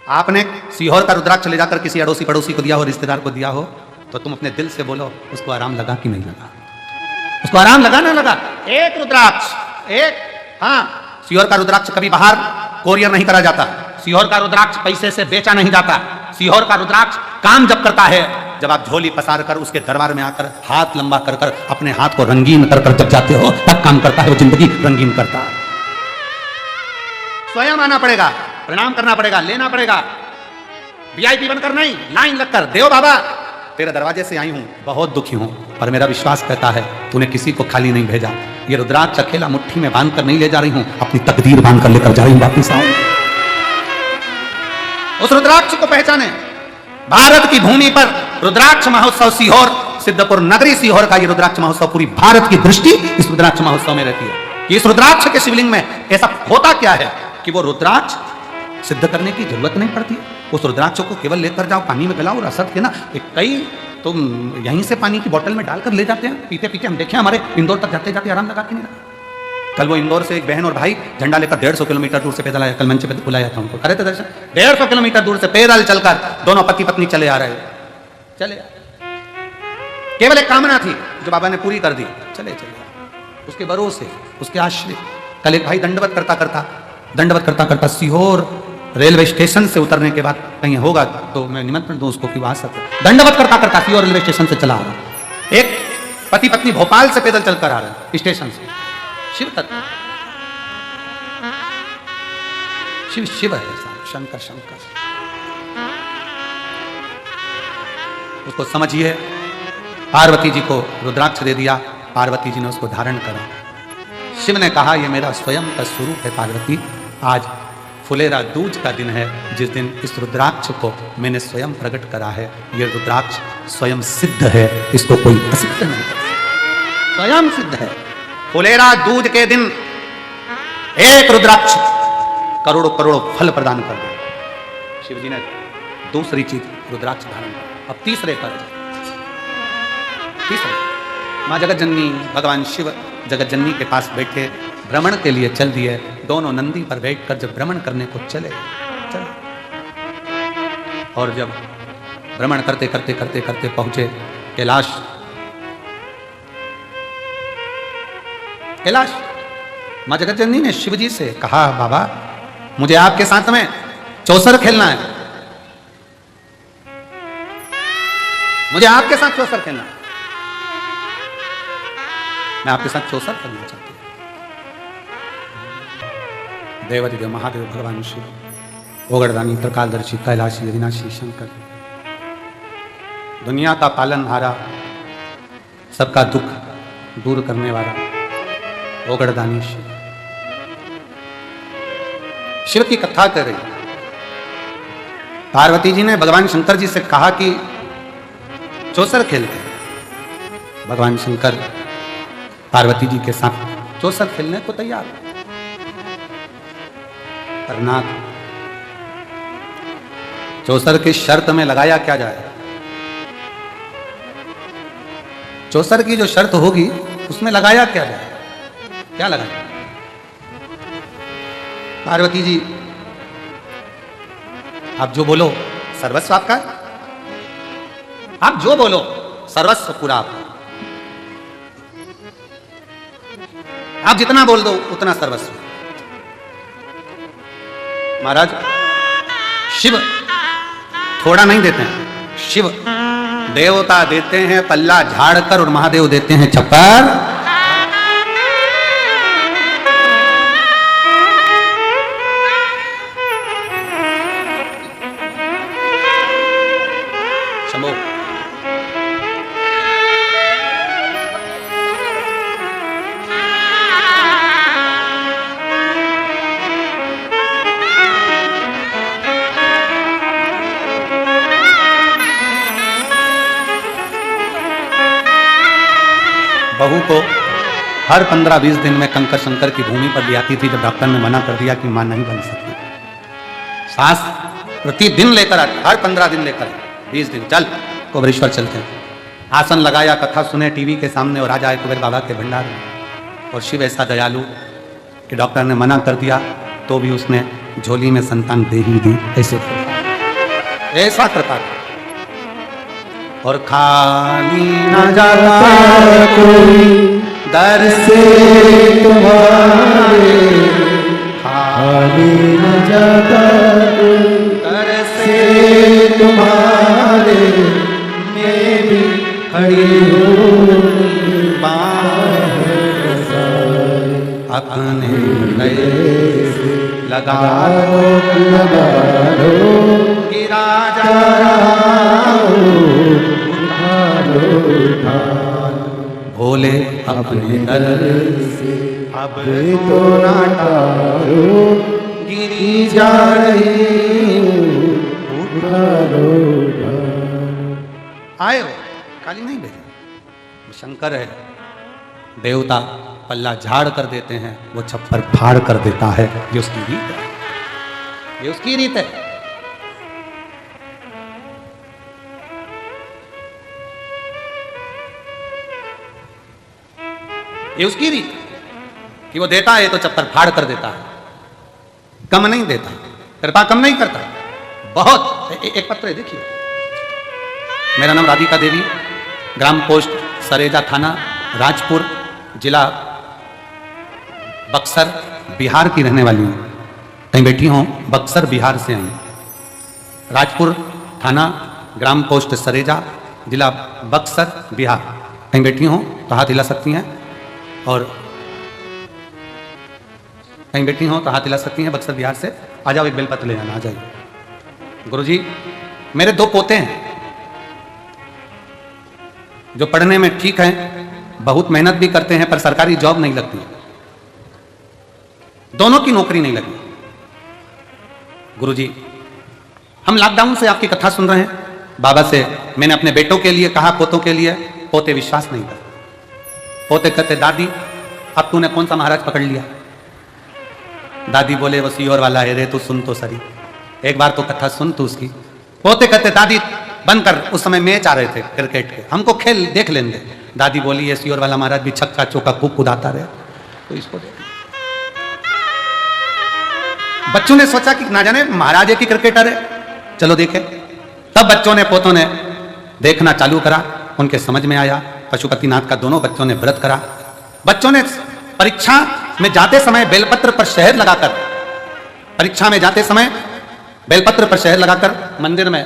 आपने सीहोर का रुद्राक्ष ले जाकर किसी अड़ोसी पड़ोसी को दिया हो, रिश्तेदार को दिया हो, तो तुम अपने दिल से बोलो उसको आराम लगा कि नहीं लगा, उसको आराम लगा ना लगा। एक रुद्राक्ष, एक, हाँ, सीहोर का रुद्राक्ष कभी बाहर कोरियर नहीं करा जाता। सीहोर का रुद्राक्ष पैसे से बेचा नहीं जाता। सीहोर का रुद्राक्ष काम जब करता है जब आप झोली पसार कर उसके दरबार में आकर हाथ लंबा कर कर अपने हाथ को रंगीन कर कर जब जाते हो तब काम करता है, वो जिंदगी रंगीन करता है। स्वयं आना पड़ेगा, प्रणाम करना पड़ेगा, लेना पड़ेगा, वीआईपी बनकर नहीं, लाइन लगकर। देव बाबा तेरे दरवाजे से आई हूं, बहुत दुखी हूं, पर मेरा विश्वास कहता है तूने किसी को खाली नहीं भेजा। ये रुद्राक्ष अकेला मुट्ठी में बांध कर नहीं ले जा रही हूं, अपनी तकदीर बांध कर लेकर जा रही हूं वापिस। आओ उस रुद्राक्ष को पहचाने। भारत की भूमि पर रुद्राक्ष महोत्सव, सीहोर सिद्धपुर नगरी सीहोर का ये रुद्राक्ष महोत्सव, पूरी भारत की दृष्टि इस रुद्राक्ष महोत्सव में रहती है कि इस रुद्राक्ष के शिवलिंग में ऐसा होता क्या है कि वो रुद्राक्ष सिद्ध करने की जरूरत नहीं पड़ती। उस रुद्राक्ष को केवल लेकर जाओ, पानी में गलाओ, रसद के ना, कई तुम यहीं से पानी की बोतल में डालकर ले जाते हैं, पीते पीते। हम देखे हमारे इंदौर तक जाते जाते आराम लगा के नहीं लगा। कल वो इंदौर से एक बहन और भाई झंडा लेकर 150 किलोमीटर दूर से पैदल आया। कल मंच पे बुलाया था उनको, करे थे दर्शन। 150 किलोमीटर दूर से पैदल चलकर दोनों पति पत्नी चले आ रहे, चले केवल एक कामना थी जो बाबा ने पूरी कर दी, चले चले उसके भरोसे, उसके आश्रित। कल एक भाई दंडवत करता करता सीहोर रेलवे स्टेशन से उतरने के बाद, कहीं होगा तो मैं निमंत्रण दूं उसको कि वहां से दंडवत करता करता सीहोर रेलवे स्टेशन से चला आ रहा। एक पति पत्नी भोपाल से पैदल चलकर आ रहे स्टेशन से। शिव तत्व, शिव शिव है, शंकर शंकर। उसको समझिए। पार्वती जी को रुद्राक्ष दे दिया, पार्वती जी ने उसको धारण करा। शिव ने कहा यह मेरा स्वयं का स्वरूप है पार्वती। आज फुलेरा दूज का दिन है जिस दिन इस रुद्राक्ष को मैंने स्वयं प्रकट करा है। यह रुद्राक्ष स्वयं सिद्ध है, इसको कोई असिद्ध नहीं कर, स्वयं सिद्ध है। फुलेरा दूज के दिन एक रुद्राक्ष करोड़ों करोड़ों फल प्रदान कर दिया। शिव जी ने दूसरी चीज रुद्राक्ष धारण कर। अब तीसरे मां जगत जननी, भगवान शिव जगत जननी के पास बैठे भ्रमण के लिए चल दिए। दोनों नंदी पर बैठकर जब भ्रमण करने को चले और जब भ्रमण करते करते करते करते पहुंचे कैलाश। मां जगत जननी ने शिव जी से कहा बाबा मुझे आपके साथ में चौसर खेलना है, मुझे आपके साथ चौसर खेलना है, मैं आपके साथ चौसर खेलना चाहती हूं। देवाधिदेव महादेव भगवान शिव, ओगड़दानी, त्रिकालदर्शी, कैलाशी, अविनाशी, शंकर, दुनिया का पालनहारा, सबका दुख दूर करने वाला ओगड़दानी शिव। शिव की कथा कर रही। पार्वती जी ने भगवान शंकर जी से कहा कि चौसर खेलते हैं। भगवान शंकर पार्वती जी के साथ चौसर खेलने को तैयार। पर नाथ, चौसर की शर्त में लगाया क्या जाए? चौसर की जो शर्त होगी उसमें लगाया क्या जाए? क्या लगाया? पार्वती जी, आप जो बोलो सर्वस्व आपका, आप जो बोलो सर्वस्व पूरा आपका, आप जितना बोल दो उतना सर्वस्व। महाराज, शिव थोड़ा नहीं देते हैं, शिव देवता देते हैं पल्ला झाड़कर और महादेव देते हैं छप्पर। शंभो, बहू को हर 15-20 दिन में कंकर शंकर की भूमि पर ले आती थी, जब डॉक्टर ने मना कर दिया कि मां नहीं बन सकती। सास प्रतिदिन लेकर आती, हर 15 दिन लेकर, 20 दिन चल कुबेरेश्वर चलते हैं। आसन लगाया, कथा सुने टीवी के सामने और आ जाए कुबेर बाबा के भंडार में। और शिव ऐसा दयालु कि डॉक्टर ने मना कर दिया तो भी उसने झोली में संतान दे ही दी। ऐसा कृपा। और खाली न जाता कोई दर से तुम्हारे, खाली न जाता कोई दर से तुम्हारे, मैं भी खड़ी हूँ अपने गले से लगा लो, गिरा जा भोले अपने दर से अब तो ना टारो, गिरी जा रही। उठा लो, आए हो, खाली नहीं भेजे। शंकर है देवता, पल्ला झाड़ कर देते हैं, वो छप्पर फाड़ कर देता है। ये उसकी रीत है, ये उसकी रीत है। ये उसकी रीत कि वो देता है तो चप्पर फाड़ कर देता है, कम नहीं देता, कृपा कम नहीं करता बहुत। एक पत्र है, देखिए। मेरा नाम राधिका देवी, ग्राम पोस्ट सरेजा, थाना राजपुर, जिला बक्सर, बिहार की रहने वाली हूँ। कहीं बैठी हूँ, बक्सर बिहार से आई। राजपुर थाना, ग्राम पोस्ट सरेजा, जिला बक्सर, बिहार। कहीं बैठी हूँ तो हाथ हिला सकती हैं, और कहीं बैठी हो तो हाथ हिला सकती हैं। बक्सर बिहार से आ जाओ, एक बेलपत्र ले जाना, आ जाइए। गुरुजी, मेरे 2 पोते हैं जो पढ़ने में ठीक हैं, बहुत मेहनत भी करते हैं, पर सरकारी जॉब नहीं लगती, दोनों की नौकरी नहीं लगी। गुरुजी, हम लॉकडाउन से आपकी कथा सुन रहे हैं। बाबा से मैंने अपने बेटों के लिए कहा, पोतों के लिए, पोते विश्वास नहीं करते। पोते कहते, दादी अब तूने कौन सा महाराज पकड़ लिया? दादी बोले, वो सीहोर वाला है रे, तू सुन तो सही, एक बार तो कथा सुन तू उसकी। पोते कहते, दादी बंद कर, उस समय मैच आ रहे थे क्रिकेट के, हमको खेल देख लेने दे। दादी बोली, ये सीहोर वाला महाराज भी छक्का चौका खूब कुदाता रहे, तो इसको देख। बच्चों ने सोचा कि ना जाने महाराज की क्रिकेटर है, चलो देखे। तब बच्चों ने, पोतों ने देखना चालू करा, उनके समझ में आया। पशुपतिनाथ का दोनों बच्चों ने व्रत करा। बच्चों ने परीक्षा में जाते समय बेलपत्र पर शहद लगाकर, परीक्षा में जाते समय बेलपत्र पर शहद लगाकर मंदिर में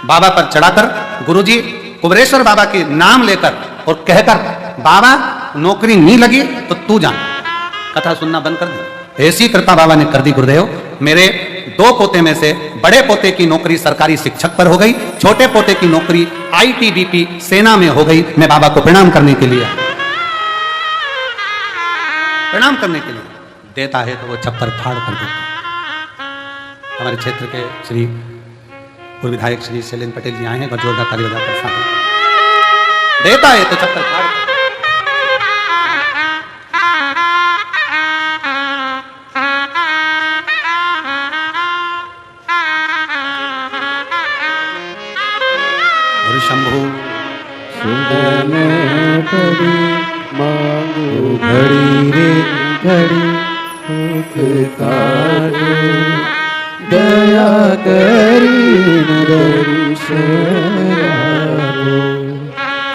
बाबा पर चढ़ाकर, गुरुजी कुबेरेश्वर बाबा के नाम लेकर और कहकर, बाबा नौकरी नहीं लगी तो तू जा। कथा सुनना बंद कर दे, ऐसी कृपा बाबा ने कर दी गुरुदेव, मेरे 2 पोते में से बड़े पोते की नौकरी सरकारी शिक्षक पर हो गई, छोटे पोते की नौकरी आईटीबीपी सेना में हो गई। मैं बाबा को प्रणाम करने के लिए, प्रणाम करने के लिए देता है तो वो छप्पर फाड़ कर देता। हमारे क्षेत्र के श्री पूर्व विधायक श्री शैलेंद्र पटेल जी आए हैं, जोरदार ताली बजाकर साथ देता है तो छप्पर फाड़। और शंभु सुदन पड़ी मांगो घड़ी रे घड़ी तारो दया करी दर्शनारो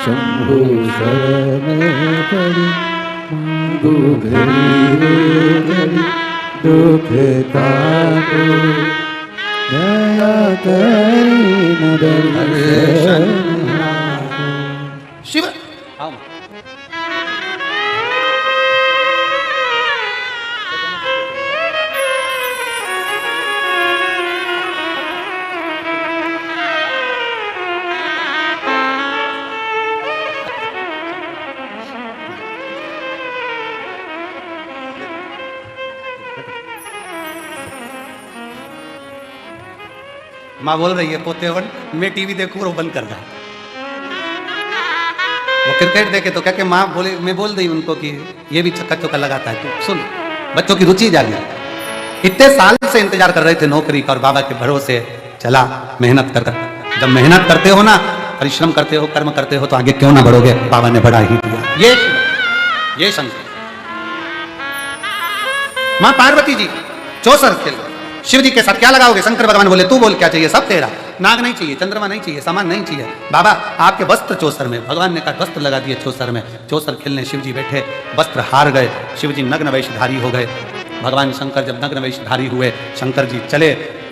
शंभु शरण पड़ी मांगो घड़ी रे घड़ी दुख तारो दया करी दर्शनारो। शिव आओ। माँ बोल रही है पोते वन मैं टीवी देखूं और वो बंद कर रहा है। वो क्रिकेट देखे तो क्या माँ बोले, मैं बोल रही उनको कि ये भी चक्का चौका लगाता है, तो सुन बच्चों की रुचि जागी। इतने साल से इंतजार कर रहे थे नौकरी का और बाबा के भरोसे चला मेहनत कर। जब मेहनत करते हो ना, परिश्रम करते हो, कर्म करते हो तो आगे क्यों ना बढ़ोगे, बाबा ने बढ़ा ही दिया। ये शंकर माँ पार्वती जी चौसर खेल शिव जी के साथ क्या लगाओगे? शंकर भगवान बोले तू बोल क्या चाहिए, सब तेरा। नाग नहीं चाहिए, चंद्रमा नहीं चाहिए, सामान नहीं चाहिए, बाबा आपके वस्त्र चौसर में। भगवान ने कहा वस्त्र लगा दिए चौसर में। चौसर खेलने शिव जी बैठे, वस्त्र हार गए, शिव जी नग्न वेशधारी हो गए। भगवान शंकर जब नग्न वेशधारी हुए, शंकर जी चले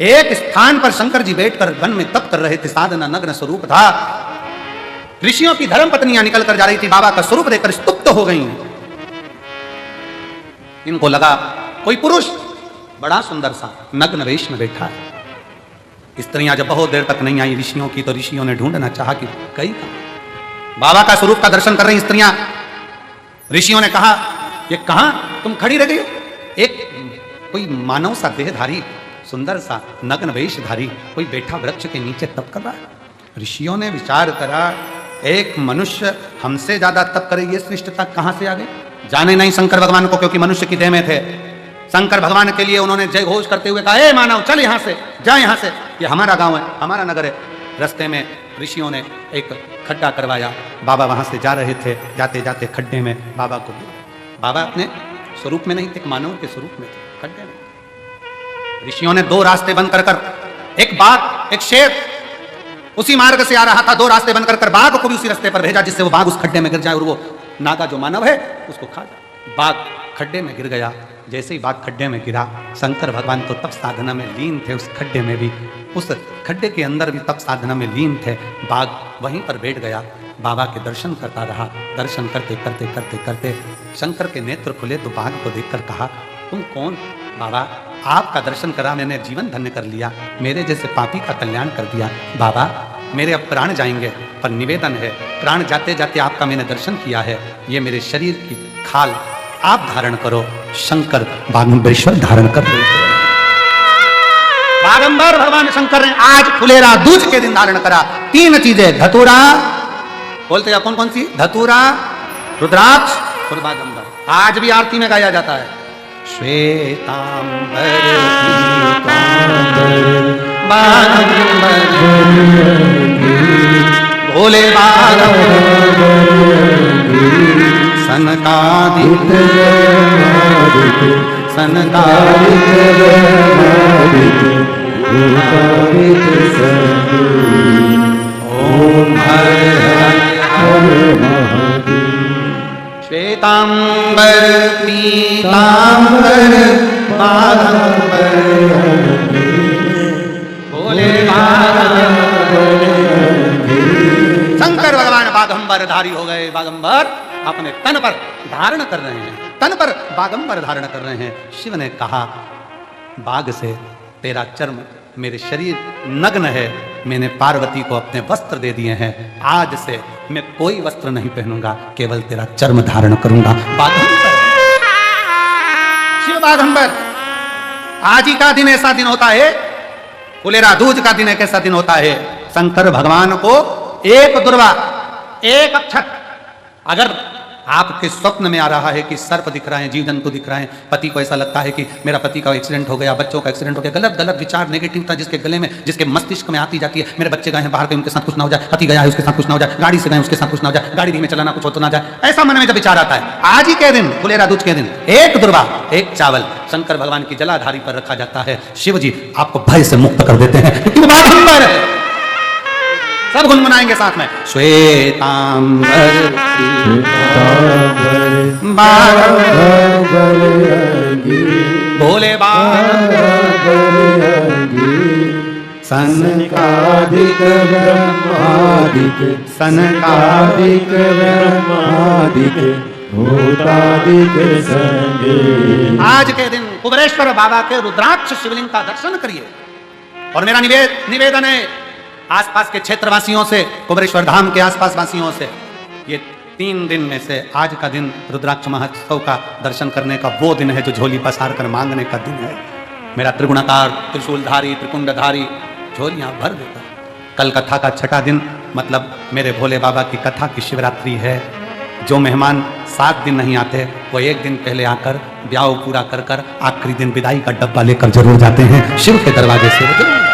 एक स्थान पर। शंकर जी बैठकर वन में तप कर रहे थे, साधना नग्न स्वरूप था। ऋषियों की धर्म पत्नियां निकल कर जा रही थी, बाबा का स्वरूप देखकर स्तुप्त हो गई। इनको लगा कोई पुरुष बड़ा सुंदर सा नग्न वेश में बैठा है। स्त्रियां जब बहुत देर तक नहीं आई ऋषियों की, तो ऋषियों ने ढूंढना चाहा कि कई बाबा का स्वरूप का दर्शन कर रही स्त्रियां। ऋषियों ने कहा ये कहां तुम खड़ी रह गई हो? एक कोई मानव सा देहधारी, सुंदर सा नग्न वेशधारी कोई बैठा वृक्ष के नीचे तप कर रहा है। ऋषियों ने विचार करा एक मनुष्य हमसे ज्यादा तप करे, ये श्रेष्ठता कहां से आ गई? जाने नहीं शंकर भगवान को, क्योंकि मनुष्य की देह में थे। शंकर भगवान के लिए उन्होंने जय घोष करते हुए कहा ए मानव चल यहां से, जा यहां से, ये हमारा गांव है, हमारा नगर है। रास्ते में ऋषियों ने एक खड्डा करवाया, बाबा वहां से जा रहे थे, जाते जाते खड्डे में बाबा को, बाबा अपने स्वरूप में नहीं थे, एक मानव के स्वरूप में थे खड्डे में। ऋषियों ने 2 रास्ते बंद कर एक बाघ एक शेर उसी मार्ग से आ रहा था, 2 रास्ते बंद कर बाघ को भी उसी रास्ते पर भेजा जिससे वो बाघ उस खड्डे में गिर जाए और वो नागा जो मानव है उसको खा जाए। बाघ खड्डे में गिर गया। जैसे ही बाघ खड्डे में गिरा, शंकर भगवान तो तप साधना में लीन थे, उस खड्डे में भी, उस खड्डे के अंदर भी तप साधना में लीन थे। बाघ वहीं पर बैठ गया, बाबा के दर्शन करता रहा। दर्शन करते करते करते करते शंकर के नेत्र खुले तो बाघ को देखकर कहा तुम कौन? बाबा आपका दर्शन करा, मैंने जीवन धन्य कर लिया, मेरे जैसे पापी का कल्याण कर दिया। बाबा मेरे अब प्राण जाएंगे, पर निवेदन है प्राण जाते जाते आपका मैंने दर्शन किया है, ये मेरे शरीर की खाल आप धारण करो। शंकर बागंबरेश्वर धारण कर रहे थे। बागंबर भगवान शंकर ने आज फुलेरा दूज के दिन धारण करा। 3 चीजें, धतूरा बोलते हैं कौन कौन सी? धतूरा, रुद्राक्ष और बागंबर। आज भी आरती में गाया जाता है श्वेतांबर बागंबर भोले बागंबर सनकादिक ओम हर हर श्वेतांबर पीतांबर बागंबर भोले बागंबर। शंकर भगवान बागंबर धारी हो गए। बागंबर अपने तन पर धारण कर रहे हैं। तन पर बागंबर धारण कर रहे हैं। शिव ने कहा, बाघ से तेरा चर्म, मेरे शरीर नग्न है, मैंने पार्वती को अपने वस्त्र दे दिए हैं, आज से मैं कोई वस्त्र नहीं पहनूंगा, केवल तेरा चर्म धारण करूंगा। बाघंबर, शिव बाघंबर। आज ही का दिन ऐसा दिन होता है, फुलेरा दूज का दिन एक ऐसा दिन होता है, शंकर भगवान को एक दुर्वा, एक अक्षत अगर आपके स्वप्न में आ रहा है कि सर्प दिख रहा है, जीव जंतु दिख रहा है, पति को ऐसा लगता है कि मेरा पति का एक्सीडेंट हो गया, बच्चों का एक्सीडेंट हो गया, गलत गलत विचार, नेगेटिवता जिसके गले में, जिसके मस्तिष्क में आती जाती है, मेरे बच्चे गए हैं बाहर, कहीं उनके साथ कुछ ना हो जाए, पति गया है उसके साथ कुछ ना हो जाए, गाड़ी से गए उसके साथ कुछ ना हो जाए, गाड़ी में चलाना कुछ हो तो ना जाए, ऐसा मन में जब विचार आता है, आज ही के दिन, फुलेरा दूज के दिन, एक दुर्वा एक चावल शंकर भगवान की जलाधारी पर रखा जाता है। शिव जी आपको भय से मुक्त कर देते हैं, क्योंकि बाघंबर है। सब गुनगुनाएंगे साथ में, श्वेतांबर भोले बाबा सनकादिक ब्रह्मादिक सनकादिक ब्रह्मादिक भूतादिक संगे। आज के दिन कुबेरेश्वर बाबा के रुद्राक्ष शिवलिंग का दर्शन करिए। और मेरा निवेदन है आसपास के क्षेत्रवासियों से, कुबेरेश्वर धाम के आसपास वासियों से, ये 3 दिन में से आज का दिन रुद्राक्ष महोत्सव का दर्शन करने का वो दिन है जो झोली पसार कर मांगने का दिन है। मेरा त्रिगुणाकार, त्रिशूलधारी, त्रिकुंडधारी झोलियां भर देता। कल कथा का 6ठा दिन, मतलब मेरे भोले बाबा की कथा की शिवरात्रि है। जो मेहमान 7 दिन नहीं आते, वो 1 दिन पहले आकर ब्याह पूरा कर आखिरी दिन विदाई का डब्बा लेकर जरूर जाते हैं शिव के दरवाजे से।